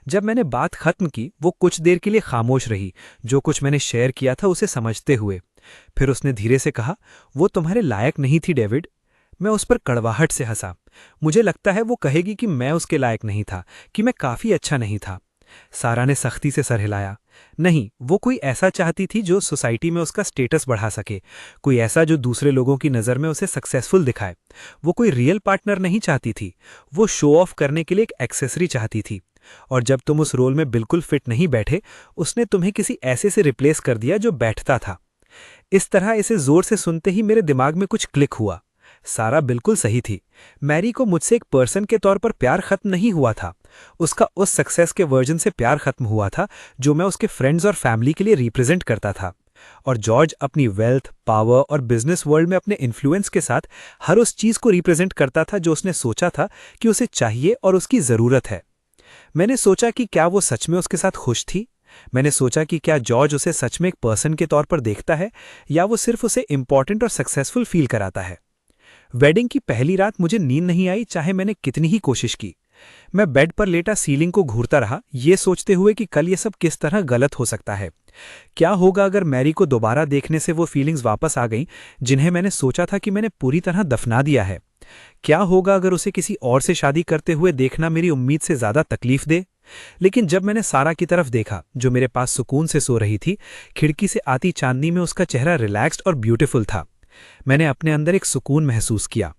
जब मैंने बात खत्म की, वो कुछ देर के लिए खामोश रही, जो कुछ मैंने शेयर किया था उसे समझते हुए। फिर उसने धीरे से कहा, वो तुम्हारे लायक नहीं थी डेविड। मैं उस पर कड़वाहट से हंसा। मुझे लगता है वो कहेगी कि मैं उसके लायक नहीं था, कि मैं काफी अच्छा नहीं था। सारा ने सख्ती से सर हिलाया। नहीं, वो कोई ऐसा चाहती थी जो सोसाइटी में उसका स्टेटस बढ़ा सके, कोई ऐसा जो दूसरे लोगों की नज़र में उसे सक्सेसफुल दिखाए। वो कोई रियल पार्टनर नहीं चाहती थी, वो शो ऑफ करने के लिए एक एक्सेसरी चाहती थी। और जब तुम उस रोल में बिल्कुल फिट नहीं बैठे, उसने तुम्हें किसी ऐसे से रिप्लेस कर दिया जो बैठता था। इस तरह इसे जोर से सुनते ही मेरे दिमाग में कुछ क्लिक हुआ। सारा बिल्कुल सही थी। मैरी को मुझसे एक पर्सन के तौर पर प्यार खत्म नहीं हुआ था, उसका उस सक्सेस के वर्जन से प्यार खत्म हुआ था जो मैं उसके फ्रेंड्स और फैमिली के लिए रिप्रेजेंट करता था। और जॉर्ज अपनी वेल्थ, पावर और बिजनेस वर्ल्ड में अपने इन्फ्लुएंस के साथ हर उस चीज को रिप्रेजेंट करता था जो उसने सोचा था कि उसे चाहिए और उसकी जरूरत है। मैंने सोचा कि क्या वो सच में उसके साथ खुश थी। मैंने सोचा कि क्या जॉर्ज उसे सच में एक पर्सन के तौर पर देखता है या वो सिर्फ उसे इंपॉर्टेंट और सक्सेसफुल फील कराता है। वेडिंग की पहली रात मुझे नींद नहीं आई, चाहे मैंने कितनी ही कोशिश की। मैं बेड पर लेटा सीलिंग को घूरता रहा, ये सोचते हुए कि कल ये सब किस तरह गलत हो सकता है। क्या होगा अगर मैरी को दोबारा देखने से वो फीलिंग्स वापस आ गईं जिन्हें मैंने सोचा था कि मैंने पूरी तरह दफना दिया है। क्या होगा अगर उसे किसी और से शादी करते हुए देखना मेरी उम्मीद से ज्यादा तकलीफ दे। लेकिन जब मैंने सारा की तरफ देखा जो मेरे पास सुकून से सो रही थी, खिड़की से आती चांदनी में उसका चेहरा रिलैक्स्ड और ब्यूटीफुल था। मैंने अपने अंदर एक सुकून महसूस किया।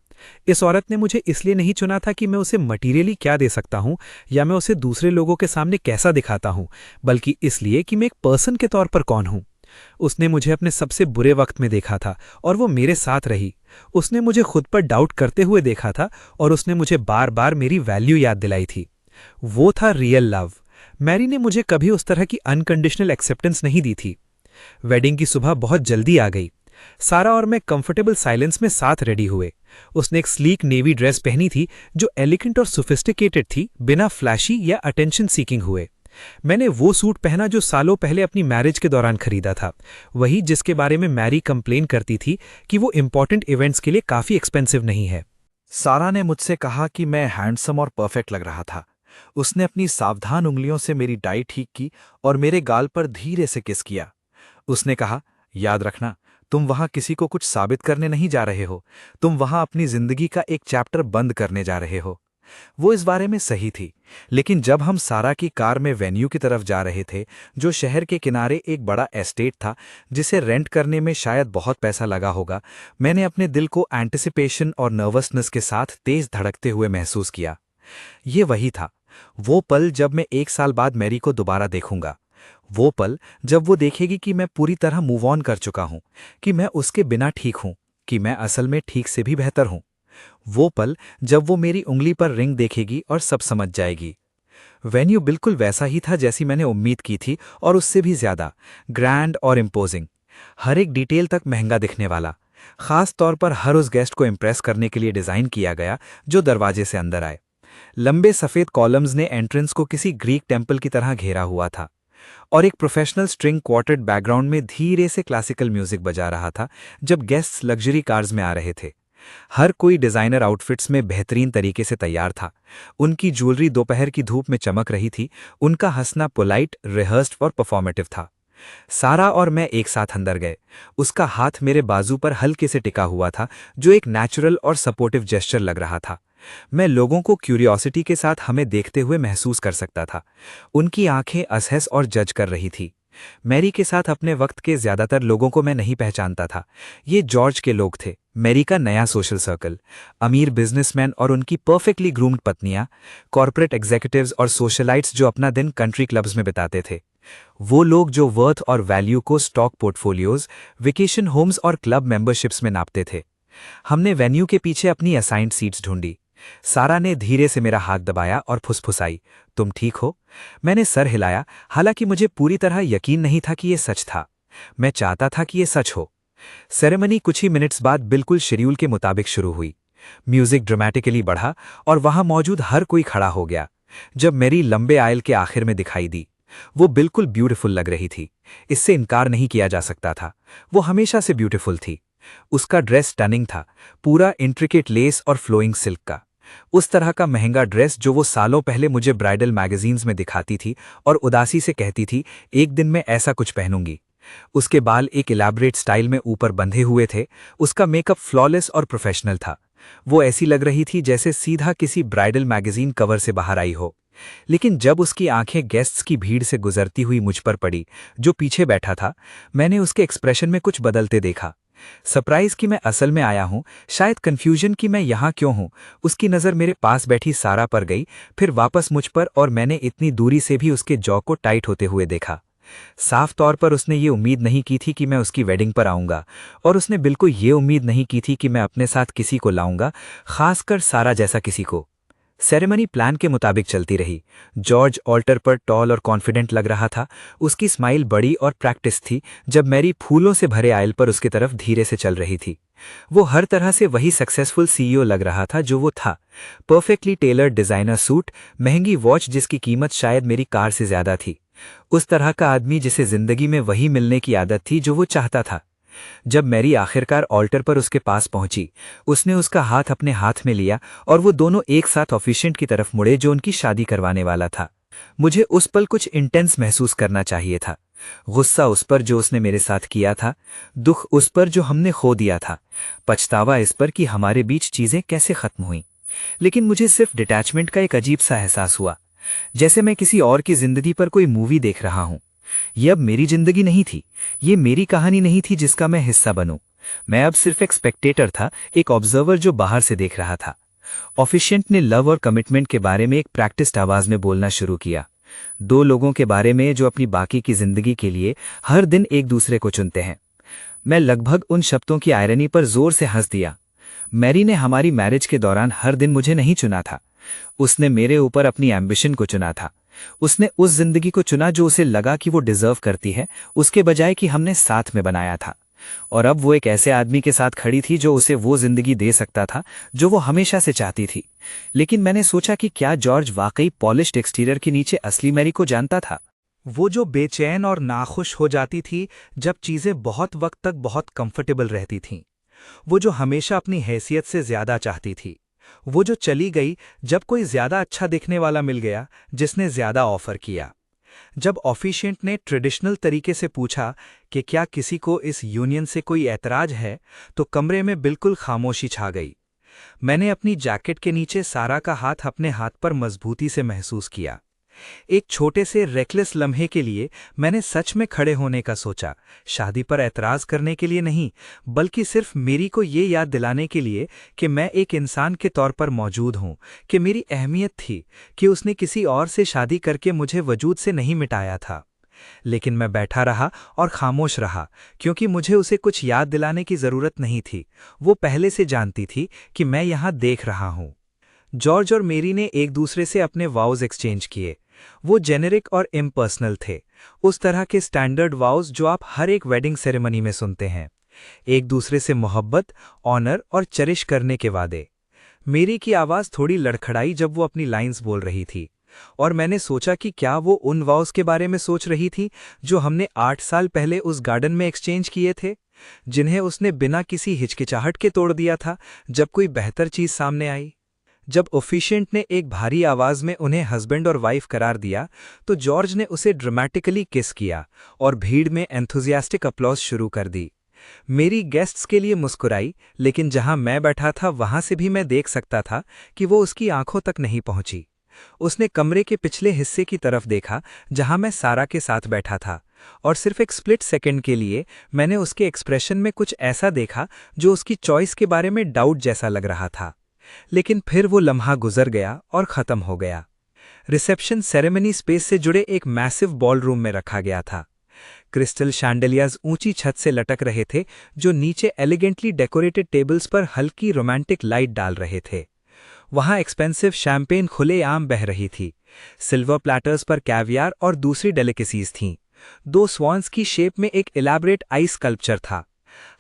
इस औरत ने मुझे इसलिए नहीं चुना था कि मैं उसे मटीरियली क्या दे सकता हूं या मैं उसे दूसरे लोगों के सामने कैसा दिखाता हूं, बल्कि इसलिए कि मैं एक पर्सन के तौर पर कौन हूं। उसने मुझे अपने सबसे बुरे वक्त में देखा था और वो मेरे साथ रही। उसने मुझे खुद पर डाउट करते हुए देखा था और उसने मुझे बार बार मेरी वैल्यू याद दिलाई थी। वो था रियल लव। मैरी ने मुझे कभी उस तरह की अनकंडीशनल एक्सेप्टेंस नहीं दी थी। वेडिंग की सुबह बहुत जल्दी आ गई। सारा और मैं कंफर्टेबल साइलेंस में साथ रेडी हुए। उसने एक स्लीक नेवी ड्रेस पहनी थी जो एलिगेंट और सोफिस्टिकेटेड थी, बिना फ्लैशी या अटेंशन सीकिंग हुए। मैंने वो सूट पहना जो सालों पहले अपनी मैरिज के दौरान खरीदा था, वही जिसके बारे में मैरी कंप्लेन करती थी कि वो इंपॉर्टेंट इवेंट्स के लिए काफी एक्सपेंसिव नहीं है। सारा ने मुझसे कहा कि मैं हैंडसम और परफेक्ट लग रहा था। उसने अपनी सावधान उंगलियों से मेरी डाई ठीक की और मेरे गाल पर धीरे से किस किया। उसने कहा, याद रखना, तुम वहां किसी को कुछ साबित करने नहीं जा रहे हो, तुम वहां अपनी जिंदगी का एक चैप्टर बंद करने जा रहे हो। वो इस बारे में सही थी, लेकिन जब हम सारा की कार में वेन्यू की तरफ जा रहे थे, जो शहर के किनारे एक बड़ा एस्टेट था जिसे रेंट करने में शायद बहुत पैसा लगा होगा, मैंने अपने दिल को एंटिसिपेशन और नर्वसनेस के साथ तेज धड़कते हुए महसूस किया। ये वही था, वो पल जब मैं 1 साल बाद मैरी को दोबारा देखूंगा। वो पल जब वो देखेगी कि मैं पूरी तरह मूव ऑन कर चुका हूं, कि मैं उसके बिना ठीक हूं, कि मैं असल में ठीक से भी बेहतर हूं। वो पल जब वो मेरी उंगली पर रिंग देखेगी और सब समझ जाएगी। वेन्यू बिल्कुल वैसा ही था जैसी मैंने उम्मीद की थी, और उससे भी ज्यादा ग्रैंड और इम्पोजिंग। हर एक डिटेल तक महंगा दिखने वाला, खास तौर पर हर उस गेस्ट को इम्प्रेस करने के लिए डिजाइन किया गया जो दरवाजे से अंदर आए। लंबे सफेद कॉलम्स ने एंट्रेंस को किसी ग्रीक टेम्पल की तरह घेरा हुआ था, और एक प्रोफेशनल स्ट्रिंग क्वार्टेट बैकग्राउंड में धीरे से क्लासिकल म्यूजिक बजा रहा था जब गेस्ट्स लग्जरी कार्स में आ रहे थे। हर कोई डिजाइनर आउटफिट्स में बेहतरीन तरीके से तैयार था। उनकी ज्वेलरी दोपहर की धूप में चमक रही थी, उनका हंसना पोलाइट, रिहर्स्ड और परफॉर्मेटिव था। सारा और मैं एक साथ अंदर गए। उसका हाथ मेरे बाजू पर हल्के से टिका हुआ था, जो एक नेचुरल और सपोर्टिव जेस्चर लग रहा था। मैं लोगों को क्यूरियोसिटी के साथ हमें देखते हुए महसूस कर सकता था। उनकी आंखें असहस और जज कर रही थी। मैरी के साथ अपने वक्त के ज्यादातर लोगों को मैं नहीं पहचानता था। ये जॉर्ज के लोग थे, मैरी का नया सोशल सर्कल, अमीर बिजनेसमैन और उनकी परफेक्टली ग्रूम्ड पत्नियां, कॉर्पोरेट एग्जीक्यूटिव्स और सोशलाइट्स जो अपना दिन कंट्री क्लब्स में बिताते थे। वो लोग जो वर्थ और वैल्यू को स्टॉक पोर्टफोलियोज, वेकेशन होम्स और क्लब मेंबरशिप्स में नापते थे। हमने वेन्यू के पीछे अपनी असाइंड सीट्स ढूंढी। सारा ने धीरे से मेरा हाथ दबाया और फुसफुसाई, तुम ठीक हो? मैंने सर हिलाया, हालांकि मुझे पूरी तरह यकीन नहीं था कि यह सच था। मैं चाहता था कि यह सच हो। सेरेमनी कुछ ही मिनट्स बाद बिल्कुल शेड्यूल के मुताबिक शुरू हुई। म्यूजिक ड्रामेटिकली बढ़ा और वहां मौजूद हर कोई खड़ा हो गया। जब मेरी लंबे आयल के आखिर में दिखाई दी, वो बिल्कुल ब्यूटीफुल लग रही थी। इससे इनकार नहीं किया जा सकता था। वो हमेशा से ब्यूटीफुल थी। उसका ड्रेस स्टनिंग था, पूरा इंट्रिकेट लेस और फ्लोइंग सिल्क का। उस तरह का महंगा ड्रेस जो वो सालों पहले मुझे ब्राइडल मैगजीन्स में दिखाती थी और उदासी से कहती थी, एक दिन मैं ऐसा कुछ पहनूंगी। उसके बाल एक इलैबोरेट स्टाइल में ऊपर बंधे हुए थे। उसका मेकअप फ्लॉलेस और प्रोफेशनल था। वो ऐसी लग रही थी जैसे सीधा किसी ब्राइडल मैगजीन कवर से बाहर आई हो। लेकिन जब उसकी आंखें गेस्ट्स की भीड़ से गुजरती हुई मुझ पर पड़ी, जो पीछे बैठा था, मैंने उसके एक्सप्रेशन में कुछ बदलते देखा। सरप्राइज कि मैं असल में आया हूं, शायद कंफ्यूजन कि मैं यहां क्यों हूं। उसकी नज़र मेरे पास बैठी सारा पर गई, फिर वापस मुझ पर, और मैंने इतनी दूरी से भी उसके जॉ को टाइट होते हुए देखा। साफ तौर पर उसने ये उम्मीद नहीं की थी कि मैं उसकी वेडिंग पर आऊंगा, और उसने बिल्कुल ये उम्मीद नहीं की थी कि मैं अपने साथ किसी को लाऊंगा, खासकर सारा जैसा किसी को। सेरेमनी प्लान के मुताबिक चलती रही। जॉर्ज ऑल्टर पर टॉल और कॉन्फिडेंट लग रहा था। उसकी स्माइल बड़ी और प्रैक्टिस थी जब मैरी फूलों से भरे आयल पर उसकी तरफ धीरे से चल रही थी। वो हर तरह से वही सक्सेसफुल सीईओ लग रहा था जो वो था। परफेक्टली टेलर्ड डिजाइनर सूट, महंगी वॉच जिसकी कीमत शायद मेरी कार से ज्यादा थी। उस तरह का आदमी जिसे जिंदगी में वही मिलने की आदत थी जो वो चाहता था। जब मैरी आखिरकार ऑल्टर पर उसके पास पहुंची, उसने उसका हाथ अपने हाथ में लिया और वो दोनों एक साथ ऑफिशिएंट की तरफ मुड़े जो उनकी शादी करवाने वाला था। मुझे उस पल कुछ इंटेंस महसूस करना चाहिए था। गुस्सा उस पर जो उसने मेरे साथ किया था, दुख उस पर जो हमने खो दिया था, पछतावा इस पर कि हमारे बीच चीजें कैसे खत्म हुई। लेकिन मुझे सिर्फ डिटैचमेंट का एक अजीब सा एहसास हुआ, जैसे मैं किसी और की जिंदगी पर कोई मूवी देख रहा हूं। ये अब मेरी जिंदगी नहीं थी, ये मेरी कहानी नहीं थी जिसका मैं हिस्सा बनूं। मैं अब सिर्फ एक स्पेक्टेटर था, एक ऑब्जर्वर जो बाहर से देख रहा था। ऑफिशिएंट ने लव और कमिटमेंट के बारे में एक प्रैक्टिस्ड आवाज में बोलना शुरू किया। दो लोगों के बारे में जो अपनी बाकी की जिंदगी के लिए हर दिन एक दूसरे को चुनते हैं। मैं लगभग उन शब्दों की आयरनी पर जोर से हंस दिया। मैरी ने हमारी मैरिज के दौरान हर दिन मुझे नहीं चुना था। उसने मेरे ऊपर अपनी एम्बिशन को चुना था। उसने उस जिंदगी को चुना जो उसे लगा कि वो डिजर्व करती है, उसके बजाय कि हमने साथ में बनाया था। और अब वो एक ऐसे आदमी के साथ खड़ी थी जो उसे वो जिंदगी दे सकता था जो वो हमेशा से चाहती थी। लेकिन मैंने सोचा कि क्या जॉर्ज वाकई पॉलिश्ड एक्सटीरियर के नीचे असली मैरी को जानता था? वो जो बेचैन और नाखुश हो जाती थी जब चीजें बहुत वक्त तक बहुत कंफर्टेबल रहती थीं। वो जो हमेशा अपनी हैसियत से ज्यादा चाहती थी। वो जो चली गई जब कोई ज्यादा अच्छा दिखने वाला मिल गया जिसने ज्यादा ऑफर किया। जब ऑफिशिएंट ने ट्रेडिशनल तरीके से पूछा कि क्या किसी को इस यूनियन से कोई ऐतराज है, तो कमरे में बिल्कुल खामोशी छा गई। मैंने अपनी जैकेट के नीचे सारा का हाथ अपने हाथ पर मजबूती से महसूस किया। एक छोटे से रेकलेस लम्हे के लिए मैंने सच में खड़े होने का सोचा, शादी पर ऐतराज करने के लिए नहीं, बल्कि सिर्फ मेरी को ये याद दिलाने के लिए कि मैं एक इंसान के तौर पर मौजूद हूं, कि मेरी अहमियत थी, कि उसने किसी और से शादी करके मुझे वजूद से नहीं मिटाया था। लेकिन मैं बैठा रहा और खामोश रहा, क्योंकि मुझे उसे कुछ याद दिलाने की जरूरत नहीं थी। वो पहले से जानती थी कि मैं यहां देख रहा हूं। जॉर्ज और मेरी ने एक दूसरे से अपने वाउज एक्सचेंज किए। वो जेनेरिक और इम्पर्सनल थे, उस तरह के स्टैंडर्ड वाउज जो आप हर एक वेडिंग सेरेमनी में सुनते हैं। एक दूसरे से मोहब्बत, ऑनर और चरिश करने के वादे। मेरी की आवाज़ थोड़ी लड़खड़ाई जब वो अपनी लाइंस बोल रही थी, और मैंने सोचा कि क्या वो उन वाउज के बारे में सोच रही थी जो हमने 8 साल पहले उस गार्डन में एक्सचेंज किए थे, जिन्हें उसने बिना किसी हिचकिचाहट के तोड़ दिया था जब कोई बेहतर चीज़ सामने आई। जब ऑफिशिएंट ने एक भारी आवाज में उन्हें हस्बैंड और वाइफ करार दिया, तो जॉर्ज ने उसे ड्रामेटिकली किस किया और भीड़ में एंथुजियास्टिक अप्लॉज शुरू कर दी। मेरी गेस्ट्स के लिए मुस्कुराई, लेकिन जहां मैं बैठा था वहां से भी मैं देख सकता था कि वो उसकी आंखों तक नहीं पहुंची। उसने कमरे के पिछले हिस्से की तरफ देखा जहां मैं सारा के साथ बैठा था, और सिर्फ एक स्प्लिट सेकंड के लिए मैंने उसके एक्सप्रेशन में कुछ ऐसा देखा जो उसकी चॉइस के बारे में डाउट जैसा लग रहा था। लेकिन फिर वो लम्हा गुजर गया और ख़त्म हो गया। रिसेप्शन सेरेमनी स्पेस से जुड़े एक मैसिव बॉल रूम में रखा गया था। क्रिस्टल शैंडलियाज ऊंची छत से लटक रहे थे जो नीचे एलिगेंटली डेकोरेटेड टेबल्स पर हल्की रोमांटिक लाइट डाल रहे थे। वहां एक्सपेंसिव शैंपेन खुलेआम बह रही थी। सिल्वर प्लैटर्स पर कैवियार और दूसरी डेलिकेसीज थीं। 2 स्वॉन्स की शेप में एक इलैबोरेट आइस स्कल्पचर था।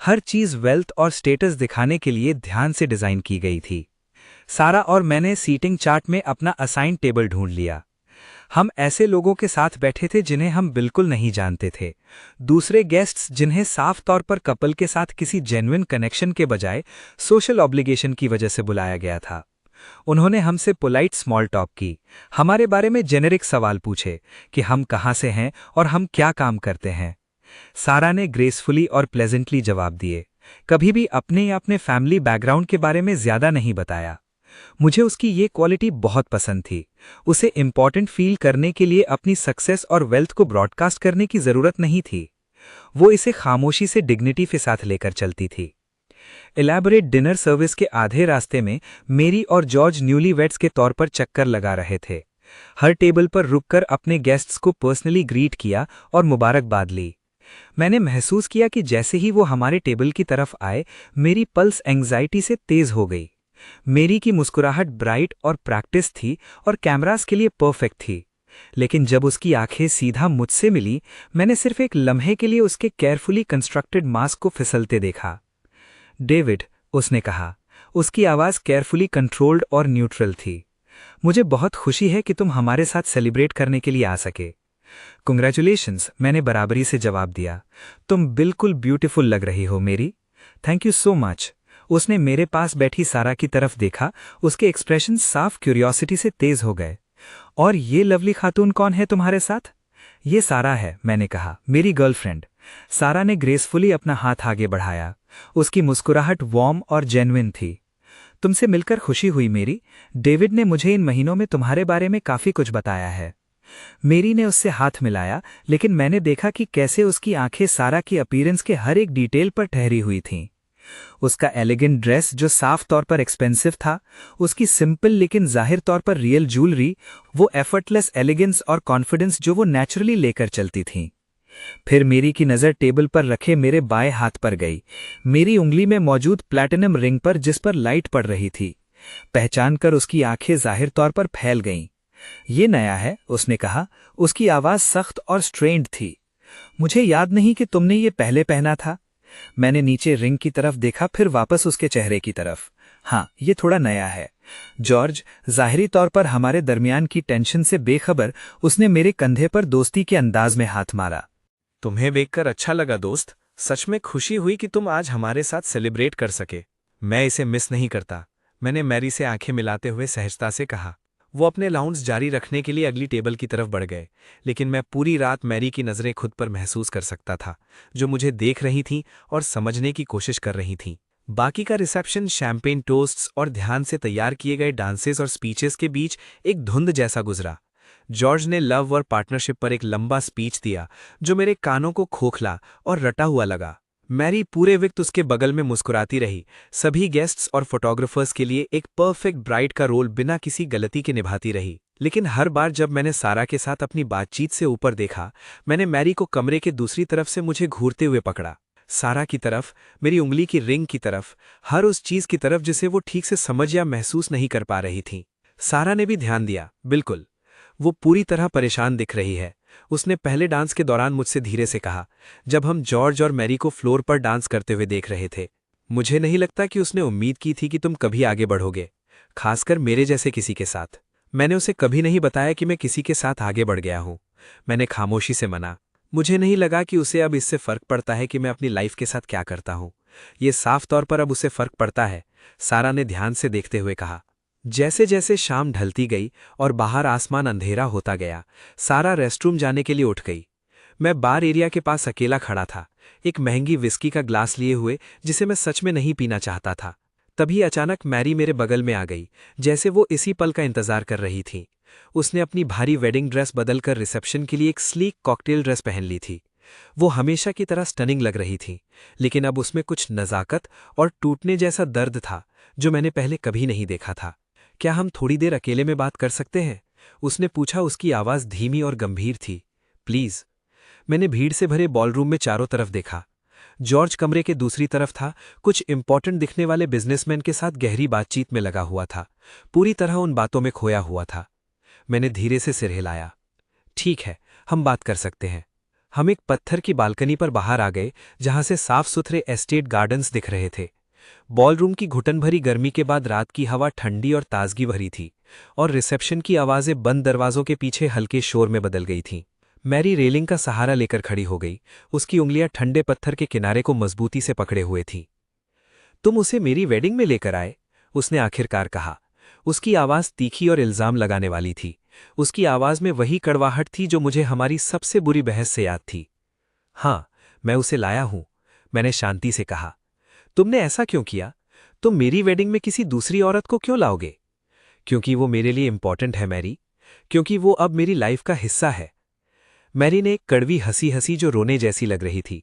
हर चीज़ वेल्थ और स्टेटस दिखाने के लिए ध्यान से डिज़ाइन की गई थी। सारा और मैंने सीटिंग चार्ट में अपना असाइन टेबल ढूंढ लिया। हम ऐसे लोगों के साथ बैठे थे जिन्हें हम बिल्कुल नहीं जानते थे। दूसरे गेस्ट्स जिन्हें साफ तौर पर कपल के साथ किसी जेन्युइन कनेक्शन के बजाय सोशल ऑब्लिगेशन की वजह से बुलाया गया था। उन्होंने हमसे पोलाइट स्मॉल टॉक की, हमारे बारे में जेनेरिक सवाल पूछे कि हम कहाँ से हैं और हम क्या काम करते हैं। सारा ने ग्रेसफुली और प्लेजेंटली जवाब दिए, कभी भी अपने या अपने फैमिली बैकग्राउंड के बारे में ज्यादा नहीं बताया। मुझे उसकी ये क्वालिटी बहुत पसंद थी। उसे इम्पॉर्टेंट फील करने के लिए अपनी सक्सेस और वेल्थ को ब्रॉडकास्ट करने की जरूरत नहीं थी। वो इसे खामोशी से डिग्निटी के साथ लेकर चलती थी। इलैबोरेट डिनर सर्विस के आधे रास्ते में मेरी और जॉर्ज न्यूलीवेड्स के तौर पर चक्कर लगा रहे थे। हर टेबल पर रुककर अपने गेस्ट्स को पर्सनली ग्रीट किया और मुबारकबाद ली। मैंने महसूस किया कि जैसे ही वो हमारे टेबल की तरफ आए, मेरी पल्स एंग्जाइटी से तेज हो गई। मेरी की मुस्कुराहट ब्राइट और प्रैक्टिस थी और कैमरास के लिए परफेक्ट थी, लेकिन जब उसकी आंखें सीधा मुझसे मिली, मैंने सिर्फ एक लम्हे के लिए उसके केयरफुली कंस्ट्रक्टेड मास्क को फिसलते देखा। डेविड, उसने कहा। उसकी आवाज़ केयरफुली कंट्रोल्ड और न्यूट्रल थी। मुझे बहुत खुशी है कि तुम हमारे साथ सेलिब्रेट करने के लिए आ सके। कंग्रेचुलेशंस, मैंने बराबरी से जवाब दिया। तुम बिल्कुल ब्यूटीफुल लग रही हो मेरी। Thank you so much. उसने मेरे पास बैठी सारा की तरफ देखा। उसके एक्सप्रेशन साफ क्यूरियोसिटी से तेज हो गए। और ये लवली खातून कौन है तुम्हारे साथ? ये सारा है, मैंने कहा, मेरी गर्लफ्रेंड। सारा ने ग्रेसफुली अपना हाथ आगे बढ़ाया। उसकी मुस्कुराहट वार्म और जेन्युइन थी। तुमसे मिलकर खुशी हुई मेरी। डेविड ने मुझे इन महीनों में तुम्हारे बारे में काफ़ी कुछ बताया है। मेरी ने उससे हाथ मिलाया, लेकिन मैंने देखा कि कैसे उसकी आंखें सारा की अपीयरेंस के हर एक डिटेल पर ठहरी हुई थीं। उसका एलिगेंट ड्रेस जो साफ तौर पर एक्सपेंसिव था, उसकी सिंपल लेकिन जाहिर तौर पर रियल ज्वेलरी, वो एफर्टलेस एलिगेंस और कॉन्फिडेंस जो वो नेचुरली लेकर चलती थीं। फिर मेरी की नज़र टेबल पर रखे मेरे बाएं हाथ पर गई, मेरी उंगली में मौजूद प्लैटिनम रिंग पर जिस पर लाइट पड़ रही थी। पहचान कर उसकी आंखें जाहिर तौर पर फैल गईं। ये नया है, उसने कहा। उसकी आवाज़ सख्त और स्ट्रेन्ड थी। मुझे याद नहीं कि तुमने ये पहले पहना था। मैंने नीचे रिंग की तरफ देखा, फिर वापस उसके चेहरे की तरफ। हाँ, ये थोड़ा नया है। जॉर्ज, जाहिरी तौर पर हमारे दरमियान की टेंशन से बेखबर, उसने मेरे कंधे पर दोस्ती के अंदाज में हाथ मारा। तुम्हें देखकर अच्छा लगा दोस्त। सच में खुशी हुई कि तुम आज हमारे साथ सेलिब्रेट कर सके। मैं इसे मिस नहीं करता, मैंने मैरी से आंखें मिलाते हुए सहजता से कहा। वो अपने लाउंज जारी रखने के लिए अगली टेबल की तरफ बढ़ गए, लेकिन मैं पूरी रात मैरी की नज़रें खुद पर महसूस कर सकता था, जो मुझे देख रही थीं और समझने की कोशिश कर रही थीं। बाकी का रिसेप्शन शैंपेन टोस्ट्स और ध्यान से तैयार किए गए डांसेस और स्पीचेस के बीच एक धुंध जैसा गुजरा। जॉर्ज ने लव और पार्टनरशिप पर एक लंबा स्पीच दिया जो मेरे कानों को खोखला और रटा हुआ लगा। मैरी पूरे वक्त उसके बगल में मुस्कुराती रही, सभी गेस्ट्स और फोटोग्राफर्स के लिए एक परफेक्ट ब्राइड का रोल बिना किसी गलती के निभाती रही। लेकिन हर बार जब मैंने सारा के साथ अपनी बातचीत से ऊपर देखा, मैंने मैरी को कमरे के दूसरी तरफ से मुझे घूरते हुए पकड़ा। सारा की तरफ, मेरी उंगली की रिंग की तरफ, हर उस चीज की तरफ जिसे वो ठीक से समझ या महसूस नहीं कर पा रही थी। सारा ने भी ध्यान दिया। बिल्कुल, वो पूरी तरह परेशान दिख रही है, उसने पहले डांस के दौरान मुझसे धीरे से कहा, जब हम जॉर्ज और मैरी को फ्लोर पर डांस करते हुए देख रहे थे। मुझे नहीं लगता कि उसने उम्मीद की थी कि तुम कभी आगे बढ़ोगे, खासकर मेरे जैसे किसी के साथ। मैंने उसे कभी नहीं बताया कि मैं किसी के साथ आगे बढ़ गया हूं। मैंने खामोशी से मना। मुझे नहीं लगा कि उसे अब इससे फर्क पड़ता है कि मैं अपनी लाइफ के साथ क्या करता हूं। ये साफ तौर पर अब उसे फर्क पड़ता है, सारा ने ध्यान से देखते हुए कहा। जैसे जैसे शाम ढलती गई और बाहर आसमान अंधेरा होता गया, सारा रेस्टरूम जाने के लिए उठ गई। मैं बार एरिया के पास अकेला खड़ा था, एक महंगी विस्की का ग्लास लिए हुए जिसे मैं सच में नहीं पीना चाहता था। तभी अचानक मैरी मेरे बगल में आ गई, जैसे वो इसी पल का इंतजार कर रही थी। उसने अपनी भारी वेडिंग ड्रेस बदलकर रिसेप्शन के लिए एक स्लीक कॉकटेल ड्रेस पहन ली थी। वो हमेशा की तरह स्टनिंग लग रही थी, लेकिन अब उसमें कुछ नज़ाकत और टूटने जैसा दर्द था जो मैंने पहले कभी नहीं देखा था। क्या हम थोड़ी देर अकेले में बात कर सकते हैं? उसने पूछा। उसकी आवाज़ धीमी और गंभीर थी। प्लीज़। मैंने भीड़ से भरे बॉलरूम में चारों तरफ देखा। जॉर्ज कमरे के दूसरी तरफ था, कुछ इंपॉर्टेंट दिखने वाले बिजनेसमैन के साथ गहरी बातचीत में लगा हुआ था, पूरी तरह उन बातों में खोया हुआ था। मैंने धीरे से सिर हिलाया। ठीक है, हम बात कर सकते हैं। हम एक पत्थर की बालकनी पर बाहर आ गए, जहां से साफ सुथरे एस्टेट गार्डन्स दिख रहे थे। बॉलरूम की घुटन भरी गर्मी के बाद रात की हवा ठंडी और ताजगी भरी थी, और रिसेप्शन की आवाज़ें बंद दरवाजों के पीछे हल्के शोर में बदल गई थीं। मैरी रेलिंग का सहारा लेकर खड़ी हो गई, उसकी उंगलियां ठंडे पत्थर के किनारे को मजबूती से पकड़े हुए थीं। तुम उसे मेरी वेडिंग में लेकर आए? उसने आखिरकार कहा। उसकी आवाज़ तीखी और इल्ज़ाम लगाने वाली थी। उसकी आवाज़ में वही कड़वाहट थी जो मुझे हमारी सबसे बुरी बहस से याद थी। हाँ, मैं उसे लाया हूं, मैंने शांति से कहा। तुमने ऐसा क्यों किया? तुम मेरी वेडिंग में किसी दूसरी औरत को क्यों लाओगे? क्योंकि वो मेरे लिए इंपॉर्टेंट है मैरी, क्योंकि वो अब मेरी लाइफ का हिस्सा है। मैरी ने एक कड़वी हंसी हंसी जो रोने जैसी लग रही थी।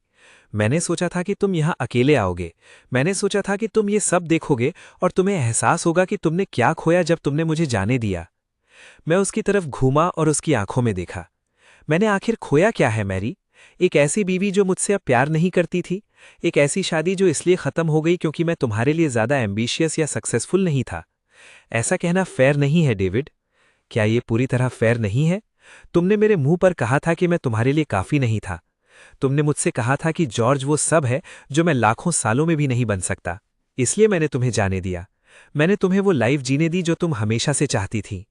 मैंने सोचा था कि तुम यहाँ अकेले आओगे, मैंने सोचा था कि तुम ये सब देखोगे और तुम्हें एहसास होगा कि तुमने क्या खोया जब तुमने मुझे जाने दिया। मैं उसकी तरफ घूमा और उसकी आंखों में देखा। मैंने आखिर खोया क्या है मैरी? एक ऐसी बीवी जो मुझसे अब प्यार नहीं करती थी, एक ऐसी शादी जो इसलिए खत्म हो गई क्योंकि मैं तुम्हारे लिए ज्यादा एम्बिशियस या सक्सेसफुल नहीं था। ऐसा कहना फेयर नहीं है डेविड। क्या ये पूरी तरह फेयर नहीं है? तुमने मेरे मुंह पर कहा था कि मैं तुम्हारे लिए काफी नहीं था। तुमने मुझसे कहा था कि जॉर्ज वो सब है जो मैं लाखों सालों में भी नहीं बन सकता, इसलिए मैंने तुम्हें जाने दिया। मैंने तुम्हें वो लाइफ जीने दी जो तुम हमेशा से चाहती थी।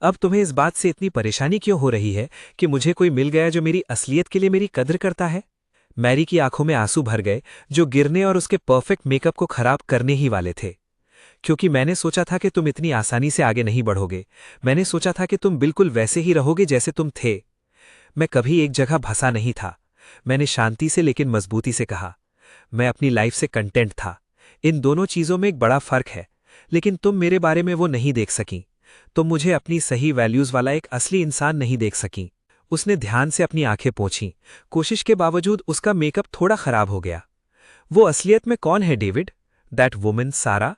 अब तुम्हें इस बात से इतनी परेशानी क्यों हो रही है कि मुझे कोई मिल गया जो मेरी असलियत के लिए मेरी कद्र करता है? मैरी की आंखों में आंसू भर गए, जो गिरने और उसके परफेक्ट मेकअप को खराब करने ही वाले थे। क्योंकि मैंने सोचा था कि तुम इतनी आसानी से आगे नहीं बढ़ोगे। मैंने सोचा था कि तुम बिल्कुल वैसे ही रहोगे जैसे तुम थे। मैं कभी एक जगह फंसा नहीं था। मैंने शांति से लेकिन मजबूती से कहा, मैं अपनी लाइफ से कंटेंट था। इन दोनों चीजों में एक बड़ा फर्क है, लेकिन तुम मेरे बारे में वो नहीं देख सकी। तुम मुझे अपनी सही वैल्यूज वाला एक असली इंसान नहीं देख सकी। उसने ध्यान से अपनी आंखें पोंछीं। कोशिश के बावजूद उसका मेकअप थोड़ा खराब हो गया। वो असलियत में कौन है डेविड? दैट वुमन सारा,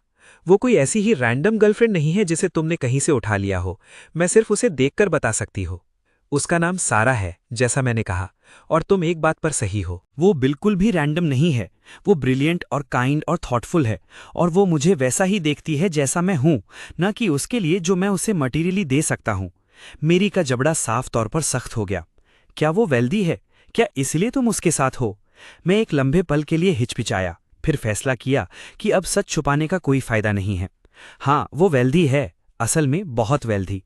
वो कोई ऐसी ही रैंडम गर्लफ्रेंड नहीं है जिसे तुमने कहीं से उठा लिया हो। मैं सिर्फ उसे देखकर बता सकती हो। उसका नाम सारा है, जैसा मैंने कहा, और तुम एक बात पर सही हो। वो बिल्कुल भी रैंडम नहीं है। वो ब्रिलियंट और काइंड और थॉटफुल है, और वो मुझे वैसा ही देखती है जैसा मैं हूं, न कि उसके लिए जो मैं उसे मटीरियली दे सकता हूं। मेरी का जबड़ा साफ तौर पर सख्त हो गया। क्या वो वेल्दी है? क्या इसलिए तुम उसके साथ हो? मैं एक लंबे पल के लिए हिचपिचाया, फिर फैसला किया कि अब सच छुपाने का कोई फायदा नहीं है। हाँ, वो वेल्दी है, असल में बहुत वेल्दी।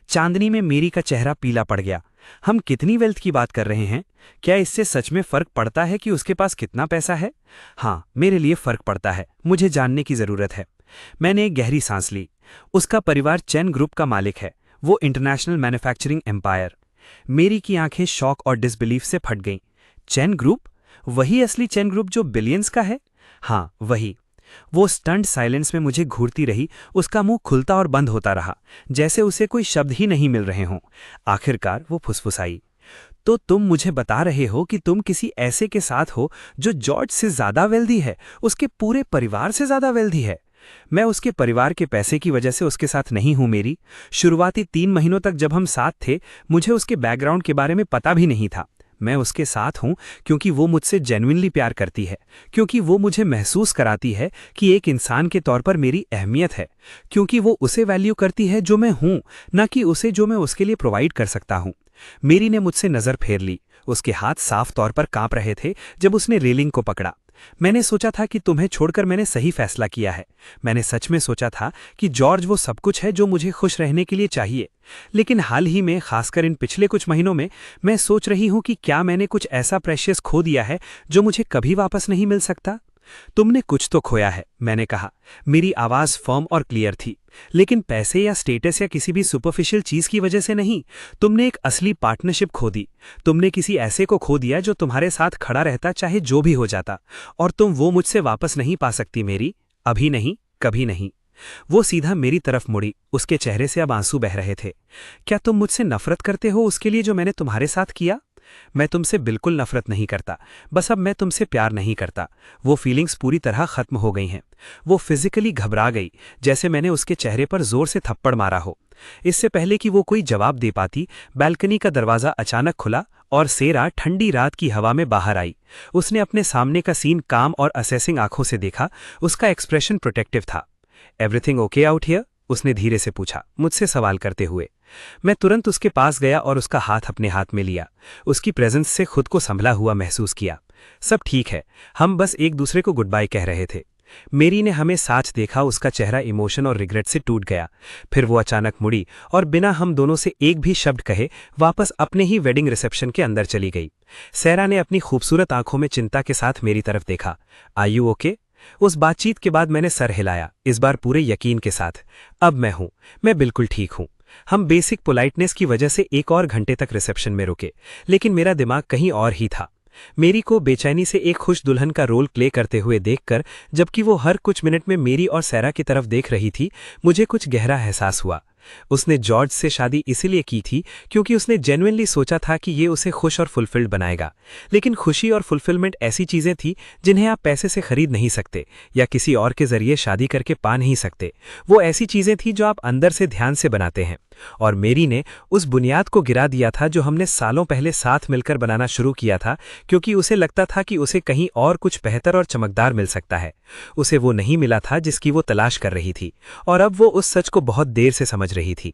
चांदनी में मेरी का चेहरा पीला पड़ गया। हम कितनी वेल्थ की बात कर रहे हैं? क्या इससे सच में फर्क पड़ता है कि उसके पास कितना पैसा है? हाँ, मेरे लिए फर्क पड़ता है। मुझे जानने की जरूरत है। मैंने एक गहरी सांस ली। उसका परिवार चैन ग्रुप का मालिक है, वो इंटरनेशनल मैन्युफैक्चरिंग एम्पायर। मेरी की आंखें शॉक और डिसबिलीफ से फट गईं। चैन ग्रुप? वही असली चैन ग्रुप जो बिलियंस का है? हाँ, वही। वो स्टंट साइलेंस में मुझे घूरती रही। उसका मुंह खुलता और बंद होता रहा, जैसे उसे कोई शब्द ही नहीं मिल रहे हों। आखिरकार वो फुसफुसाई, तो तुम मुझे बता रहे हो कि तुम किसी ऐसे के साथ हो जो जॉर्ज से ज्यादा वेल्दी है, उसके पूरे परिवार से ज्यादा वेल्दी है? मैं उसके परिवार के पैसे की वजह से उसके साथ नहीं हूं मेरी। शुरुआती 3 महीनों तक जब हम साथ थे, मुझे उसके बैकग्राउंड के बारे में पता भी नहीं था। मैं उसके साथ हूं क्योंकि वो मुझसे जेन्युइनली प्यार करती है, क्योंकि वो मुझे महसूस कराती है कि एक इंसान के तौर पर मेरी अहमियत है, क्योंकि वो उसे वैल्यू करती है जो मैं हूं, न कि उसे जो मैं उसके लिए प्रोवाइड कर सकता हूं। मेरी ने मुझसे नजर फेर ली। उसके हाथ साफ तौर पर कांप रहे थे जब उसने रेलिंग को पकड़ा। मैंने सोचा था कि तुम्हें छोड़कर मैंने सही फैसला किया है। मैंने सच में सोचा था कि जॉर्ज वो सब कुछ है जो मुझे खुश रहने के लिए चाहिए। लेकिन हाल ही में, खासकर इन पिछले कुछ महीनों में, मैं सोच रही हूं कि क्या मैंने कुछ ऐसा प्रेशियस खो दिया है जो मुझे कभी वापस नहीं मिल सकता। तुमने कुछ तो खोया है, मैंने कहा। मेरी आवाज फर्म और क्लियर थी, लेकिन पैसे या स्टेटस या किसी भी सुपरफिशियल चीज की वजह से नहीं। तुमने एक असली पार्टनरशिप खो दी। तुमने किसी ऐसे को खो दिया जो तुम्हारे साथ खड़ा रहता चाहे जो भी हो जाता, और तुम वो मुझसे वापस नहीं पा सकती मेरी, अभी नहीं, कभी नहीं। वो सीधा मेरी तरफ मुड़ी। उसके चेहरे से अब आंसू बह रहे थे। क्या तुम मुझसे नफरत करते हो उसके लिए जो मैंने तुम्हारे साथ किया? मैं तुमसे बिल्कुल नफरत नहीं करता, बस अब मैं तुमसे प्यार नहीं करता। वो फीलिंग्स पूरी तरह खत्म हो गई हैं। वो फिजिकली घबरा गई, जैसे मैंने उसके चेहरे पर जोर से थप्पड़ मारा हो। इससे पहले कि वो कोई जवाब दे पाती, बालकनी का दरवाजा अचानक खुला और सेरा ठंडी रात की हवा में बाहर आई। उसने अपने सामने का सीन काम और असेसिंग आंखों से देखा। उसका एक्सप्रेशन प्रोटेक्टिव था। Everything okay out here? उसने धीरे से पूछा, मुझसे सवाल करते हुए। मैं तुरंत उसके पास गया और उसका हाथ अपने हाथ में लिया। उसकी प्रेजेंस से खुद को संभला हुआ महसूस किया। सब ठीक है, हम बस एक दूसरे को गुड बाय कह रहे थे। मेरी ने हमें साथ देखा। उसका चेहरा इमोशन और रिग्रेट से टूट गया। फिर वो अचानक मुड़ी और बिना हम दोनों से एक भी शब्द कहे वापस अपने ही वेडिंग रिसेप्शन के अंदर चली गई। सेरा ने अपनी खूबसूरत आंखों में चिंता के साथ मेरी तरफ देखा। Are you okay? उस बातचीत के बाद मैंने सर हिलाया, इस बार पूरे यकीन के साथ। अब मैं बिल्कुल ठीक हूं। हम बेसिक पोलाइटनेस की वजह से 1 और घंटे तक रिसेप्शन में रुके, लेकिन मेरा दिमाग कहीं और ही था। मेरी को बेचैनी से एक खुश दुल्हन का रोल प्ले करते हुए देखकर, जबकि वो हर कुछ मिनट में मेरी और सैरा की तरफ देख रही थी, मुझे कुछ गहरा एहसास हुआ। उसने जॉर्ज से शादी इसीलिए की थी क्योंकि उसने जेन्युइनली सोचा था कि ये उसे खुश और फुलफिल्ड बनाएगा। लेकिन खुशी और फुलफिलमेंट ऐसी चीजें थी जिन्हें आप पैसे से खरीद नहीं सकते या किसी और के जरिए शादी करके पा नहीं सकते। वो ऐसी चीजें थी जो आप अंदर से ध्यान से बनाते हैं। और मेरी ने उस बुनियाद को गिरा दिया था जो हमने सालों पहले साथ मिलकर बनाना शुरू किया था, क्योंकि उसे लगता था कि उसे कहीं और कुछ बेहतर और चमकदार मिल सकता है। उसे वो नहीं मिला था जिसकी वो तलाश कर रही थी, और अब वो उस सच को बहुत देर से समझ रही थी।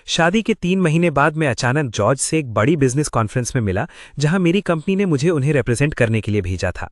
शादी के 3 महीने बाद मैं अचानक जॉर्ज से एक बड़ी बिजनेस कॉन्फ्रेंस में मिला, जहां मेरी कंपनी ने मुझे उन्हें रिप्रेजेंट करने के लिए भेजा था।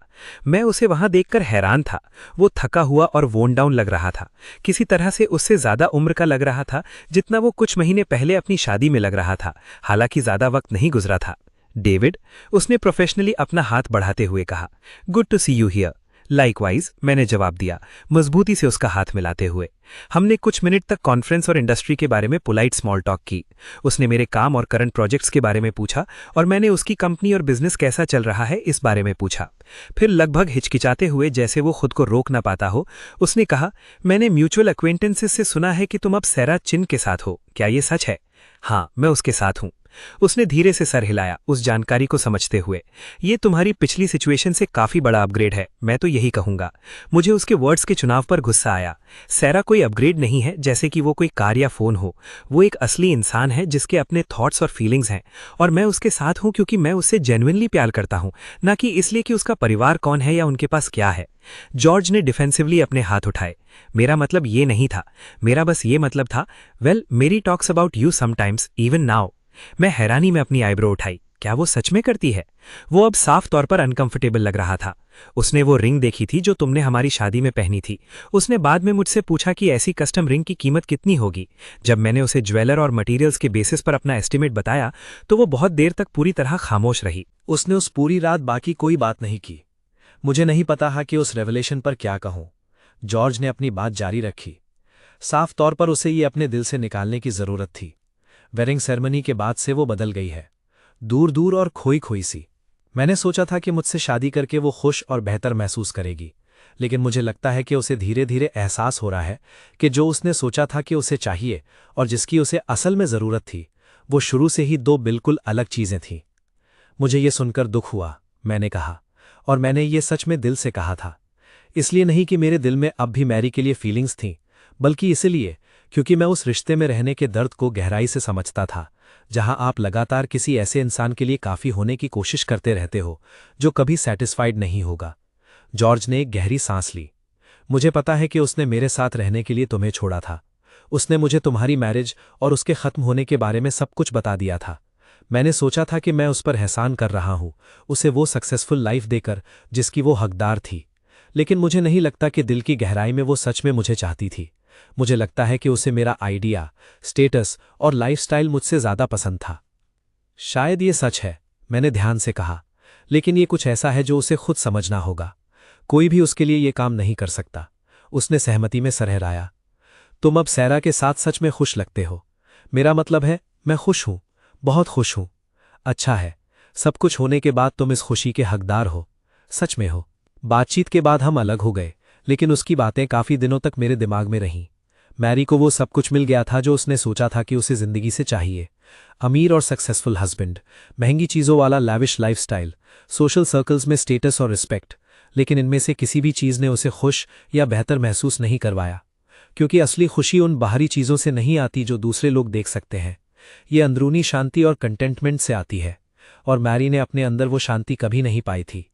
मैं उसे वहां देखकर हैरान था। वो थका हुआ और वोन डाउन लग रहा था, किसी तरह से उससे ज्यादा उम्र का लग रहा था जितना वो कुछ महीने पहले अपनी शादी में लग रहा था। हालांकि ज्यादा वक्त नहीं गुजरा था। डेविड, उसने प्रोफेशनली अपना हाथ बढ़ाते हुए कहा। Good to see you here. Likewise, मैंने जवाब दिया, मजबूती से उसका हाथ मिलाते हुए। हमने कुछ मिनट तक कॉन्फ्रेंस और इंडस्ट्री के बारे में पोलाइट स्मॉल टॉक की। उसने मेरे काम और करंट प्रोजेक्ट्स के बारे में पूछा, और मैंने उसकी कंपनी और बिजनेस कैसा चल रहा है इस बारे में पूछा। फिर लगभग हिचकिचाते हुए, जैसे वो खुद को रोक ना पाता हो, उसने कहा, मैंने म्यूचुअल एक्वेंटेंसेस से सुना है कि तुम अब सैरा चिन के साथ हो, क्या ये सच है? हाँ, मैं उसके साथ हूँ। उसने धीरे से सर हिलाया, उस जानकारी को समझते हुए। ये तुम्हारी पिछली सिचुएशन से काफी बड़ा अपग्रेड है, मैं तो यही कहूंगा। मुझे उसके वर्ड्स के चुनाव पर गुस्सा आया। सैरा कोई अपग्रेड नहीं है जैसे कि वो कोई कार या फोन हो। वो एक असली इंसान है जिसके अपने थॉट्स और फीलिंग्स हैं, और मैं उसके साथ हूं क्योंकि मैं उससे जेन्युइनली प्यार करता हूं, ना कि इसलिए कि उसका परिवार कौन है या उनके पास क्या है। जॉर्ज ने डिफेंसिवली अपने हाथ उठाए। मेरा मतलब ये नहीं था, मेरा बस ये मतलब था, वेल मेरी talks about you sometimes even now. मैं हैरानी में अपनी आईब्रो उठाई। क्या वो सच में करती है? वो अब साफ तौर पर अनकंफर्टेबल लग रहा था। उसने वो रिंग देखी थी जो तुमने हमारी शादी में पहनी थी। उसने बाद में मुझसे पूछा कि ऐसी कस्टम रिंग की कीमत कितनी होगी। जब मैंने उसे ज्वेलर और मटेरियल्स के बेसिस पर अपना एस्टिमेट बताया तो वो बहुत देर तक पूरी तरह खामोश रही। उसने उस पूरी रात बाकी कोई बात नहीं की। मुझे नहीं पता था कि उस रेवलेशन पर क्या कहूं। जॉर्ज ने अपनी बात जारी रखी। साफ तौर पर उसे ये अपने दिल से निकालने की जरूरत थी। वेडिंग सेरेमनी के बाद से वो बदल गई है, दूर दूर और खोई खोई सी। मैंने सोचा था कि मुझसे शादी करके वो खुश और बेहतर महसूस करेगी, लेकिन मुझे लगता है कि उसे धीरे धीरे एहसास हो रहा है कि जो उसने सोचा था कि उसे चाहिए और जिसकी उसे असल में जरूरत थी, वो शुरू से ही दो बिल्कुल अलग चीजें थीं। मुझे ये सुनकर दुख हुआ, मैंने कहा, और मैंने ये सच में दिल से कहा था। इसलिए नहीं कि मेरे दिल में अब भी मैरी के लिए फीलिंग्स थीं, बल्कि इसलिए क्योंकि मैं उस रिश्ते में रहने के दर्द को गहराई से समझता था, जहां आप लगातार किसी ऐसे इंसान के लिए काफी होने की कोशिश करते रहते हो जो कभी सेटिस्फाइड नहीं होगा। जॉर्ज ने एक गहरी सांस ली। मुझे पता है कि उसने मेरे साथ रहने के लिए तुम्हें छोड़ा था। उसने मुझे तुम्हारी मैरिज और उसके खत्म होने के बारे में सब कुछ बता दिया था। मैंने सोचा था कि मैं उस पर एहसान कर रहा हूं, उसे वो सक्सेसफुल लाइफ देकर जिसकी वो हकदार थी, लेकिन मुझे नहीं लगता कि दिल की गहराई में वो सच में मुझे चाहती थी। मुझे लगता है कि उसे मेरा आइडिया, स्टेटस और लाइफस्टाइल मुझसे ज्यादा पसंद था। शायद ये सच है, मैंने ध्यान से कहा, लेकिन ये कुछ ऐसा है जो उसे खुद समझना होगा। कोई भी उसके लिए ये काम नहीं कर सकता। उसने सहमति में सर हिलाया। तुम अब सैरा के साथ सच में खुश लगते हो। मेरा मतलब है, मैं खुश हूं, बहुत खुश हूं। अच्छा है, सब कुछ होने के बाद तुम इस खुशी के हकदार हो, सच में हो। बातचीत के बाद हम अलग हो गए, लेकिन उसकी बातें काफी दिनों तक मेरे दिमाग में रहीं। मैरी को वो सब कुछ मिल गया था जो उसने सोचा था कि उसे जिंदगी से चाहिए। अमीर और सक्सेसफुल हस्बैंड, महंगी चीजों वाला लैविश लाइफस्टाइल, सोशल सर्कल्स में स्टेटस और रिस्पेक्ट, लेकिन इनमें से किसी भी चीज ने उसे खुश या बेहतर महसूस नहीं करवाया, क्योंकि असली खुशी उन बाहरी चीजों से नहीं आती जो दूसरे लोग देख सकते हैं। ये अंदरूनी शांति और कंटेंटमेंट से आती है, और मैरी ने अपने अंदर वो शांति कभी नहीं पाई थी।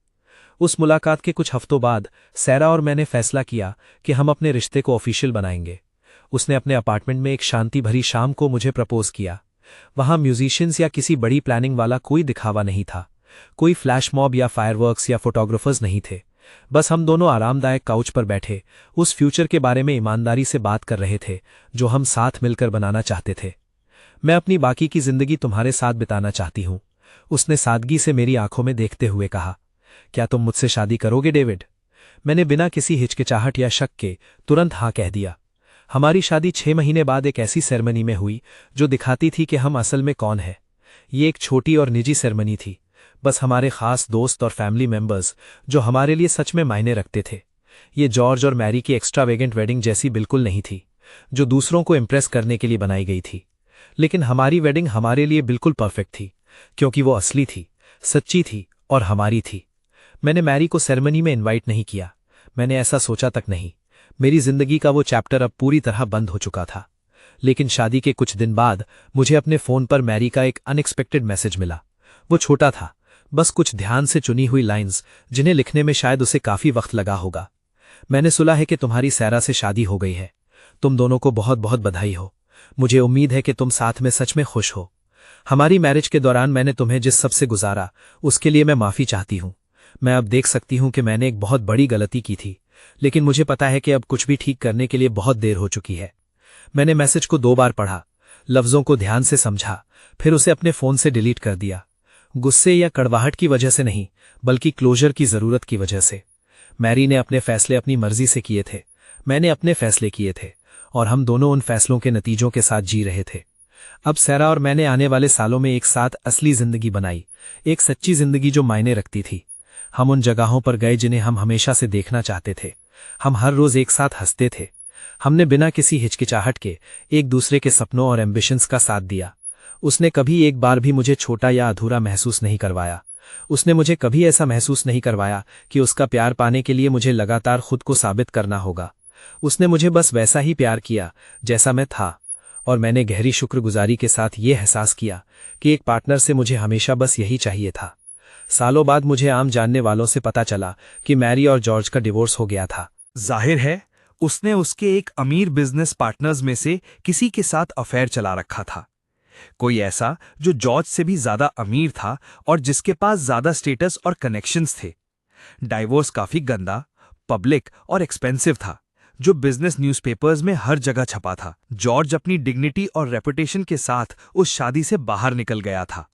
उस मुलाकात के कुछ हफ्तों बाद सैरा और मैंने फैसला किया कि हम अपने रिश्ते को ऑफिशियल बनाएंगे। उसने अपने अपार्टमेंट में एक शांति भरी शाम को मुझे प्रपोज किया। वहां म्यूजिशियंस या किसी बड़ी प्लानिंग वाला कोई दिखावा नहीं था, कोई फ्लैश मॉब या फायरवर्क्स या फोटोग्राफर्स नहीं थे। बस हम दोनों आरामदायक काउच पर बैठे उस फ्यूचर के बारे में ईमानदारी से बात कर रहे थे जो हम साथ मिलकर बनाना चाहते थे। मैं अपनी बाकी की जिंदगी तुम्हारे साथ बिताना चाहती हूं, उसने सादगी से मेरी आंखों में देखते हुए कहा। क्या तुम मुझसे शादी करोगे डेविड? मैंने बिना किसी हिचकिचाहट या शक के तुरंत हाँ कह दिया। हमारी शादी 6 महीने बाद एक ऐसी सेरेमनी में हुई जो दिखाती थी कि हम असल में कौन हैं। ये एक छोटी और निजी सेरेमनी थी, बस हमारे खास दोस्त और फैमिली मेंबर्स जो हमारे लिए सच में मायने रखते थे। ये जॉर्ज और मैरी की एक्स्ट्रावेगेंट वेडिंग जैसी बिल्कुल नहीं थी, जो दूसरों को इम्प्रेस करने के लिए बनाई गई थी। लेकिन हमारी वेडिंग हमारे लिए बिल्कुल परफेक्ट थी, क्योंकि वो असली थी, सच्ची थी और हमारी थी। मैंने मैरी को सेरेमनी में इनवाइट नहीं किया, मैंने ऐसा सोचा तक नहीं। मेरी जिंदगी का वो चैप्टर अब पूरी तरह बंद हो चुका था। लेकिन शादी के कुछ दिन बाद मुझे अपने फोन पर मैरी का एक अनएक्सपेक्टेड मैसेज मिला। वो छोटा था, बस कुछ ध्यान से चुनी हुई लाइंस जिन्हें लिखने में शायद उसे काफी वक्त लगा होगा। मैंने सुना है कि तुम्हारी सैरा से शादी हो गई है। तुम दोनों को बहुत बहुत बधाई हो। मुझे उम्मीद है कि तुम साथ में सच में खुश हो। हमारी मैरिज के दौरान मैंने तुम्हें जिस सबसे गुजारा उसके लिए मैं माफी चाहती हूं। मैं अब देख सकती हूं कि मैंने एक बहुत बड़ी गलती की थी, लेकिन मुझे पता है कि अब कुछ भी ठीक करने के लिए बहुत देर हो चुकी है। मैंने मैसेज को 2 बार पढ़ा, लफ्जों को ध्यान से समझा, फिर उसे अपने फोन से डिलीट कर दिया। गुस्से या कड़वाहट की वजह से नहीं, बल्कि क्लोजर की जरूरत की वजह से। मैरी ने अपने फैसले अपनी मर्जी से किए थे, मैंने अपने फैसले किए थे, और हम दोनों उन फैसलों के नतीजों के साथ जी रहे थे। अब सैरा और मैंने आने वाले सालों में एक साथ असली जिंदगी बनाई, एक सच्ची जिंदगी जो मायने रखती थी। हम उन जगहों पर गए जिन्हें हम हमेशा से देखना चाहते थे। हम हर रोज एक साथ हंसते थे। हमने बिना किसी हिचकिचाहट के एक दूसरे के सपनों और एम्बिशंस का साथ दिया। उसने कभी एक बार भी मुझे छोटा या अधूरा महसूस नहीं करवाया। उसने मुझे कभी ऐसा महसूस नहीं करवाया कि उसका प्यार पाने के लिए मुझे लगातार खुद को साबित करना होगा। उसने मुझे बस वैसा ही प्यार किया जैसा मैं था, और मैंने गहरी शुक्रगुजारी के साथ ये एहसास किया कि एक पार्टनर से मुझे हमेशा बस यही चाहिए था। सालों बाद मुझे आम जानने वालों से पता चला कि मैरी और जॉर्ज का डिवोर्स हो गया था। जाहिर है उसने उसके एक अमीर बिजनेस पार्टनर्स में से किसी के साथ अफेयर चला रखा था, कोई ऐसा जो जॉर्ज से भी ज्यादा अमीर था और जिसके पास ज्यादा स्टेटस और कनेक्शंस थे। डाइवोर्स काफी गंदा, पब्लिक और एक्सपेंसिव था, जो बिजनेस न्यूज़पेपर्स में हर जगह छपा था। जॉर्ज अपनी डिग्निटी और रेपुटेशन के साथ उस शादी से बाहर निकल गया था।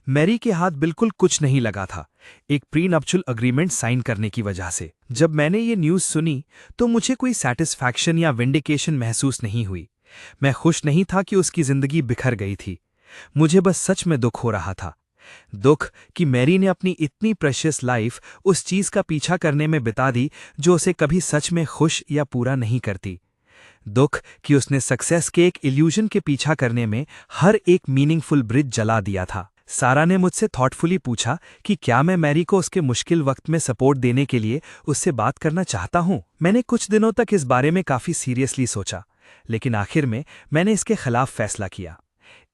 मैरी के हाथ बिल्कुल कुछ नहीं लगा था, एक प्रीनप्चुअल अग्रीमेंट साइन करने की वजह से। जब मैंने ये न्यूज़ सुनी तो मुझे कोई सैटिस्फैक्शन या विंडिकेशन महसूस नहीं हुई। मैं खुश नहीं था कि उसकी जिंदगी बिखर गई थी। मुझे बस सच में दुख हो रहा था। दुख कि मैरी ने अपनी इतनी प्रेशियस लाइफ उस चीज का पीछा करने में बिता दी जो उसे कभी सच में खुश या पूरा नहीं करती। दुख कि उसने सक्सेस के एक इल्यूजन के पीछा करने में हर एक मीनिंगफुल ब्रिज जला दिया था। सारा ने मुझसे थॉटफुली पूछा कि क्या मैं मैरी को उसके मुश्किल वक्त में सपोर्ट देने के लिए उससे बात करना चाहता हूं। मैंने कुछ दिनों तक इस बारे में काफी सीरियसली सोचा, लेकिन आखिर में मैंने इसके खिलाफ फैसला किया।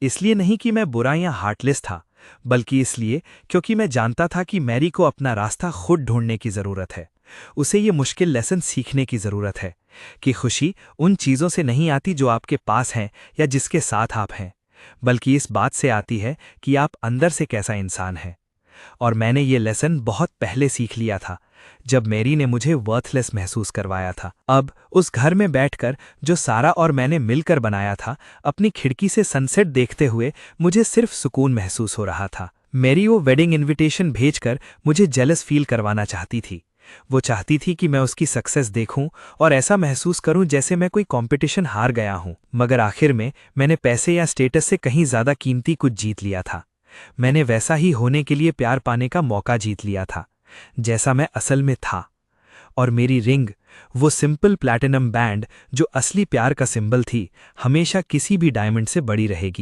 इसलिए नहीं कि मैं बुरा या हार्टलेस था, बल्कि इसलिए क्योंकि मैं जानता था कि मैरी को अपना रास्ता खुद ढूंढने की जरूरत है। उसे ये मुश्किल लेसन सीखने की जरूरत है कि खुशी उन चीजों से नहीं आती जो आपके पास हैं या जिसके साथ आप हैं, बल्कि इस बात से आती है कि आप अंदर से कैसा इंसान हैं। और मैंने ये लेसन बहुत पहले सीख लिया था, जब मैरी ने मुझे वर्थलेस महसूस करवाया था। अब उस घर में बैठकर जो सारा और मैंने मिलकर बनाया था, अपनी खिड़की से सनसेट देखते हुए मुझे सिर्फ सुकून महसूस हो रहा था। मैरी वो वेडिंग इनविटेशन भेजकर मुझे जेलस फील करवाना चाहती थी। वो चाहती थी कि मैं उसकी सक्सेस देखूं और ऐसा महसूस करूं जैसे मैं कोई कंपटीशन हार गया हूं। मगर आखिर में मैंने पैसे या स्टेटस से कहीं ज्यादा कीमती कुछ जीत लिया था। मैंने वैसा ही होने के लिए प्यार पाने का मौका जीत लिया था जैसा मैं असल में था। और मेरी रिंग, वो सिंपल प्लैटिनम बैंड जो असली प्यार का सिंबल थी, हमेशा किसी भी डायमंड से बड़ी रहेगी।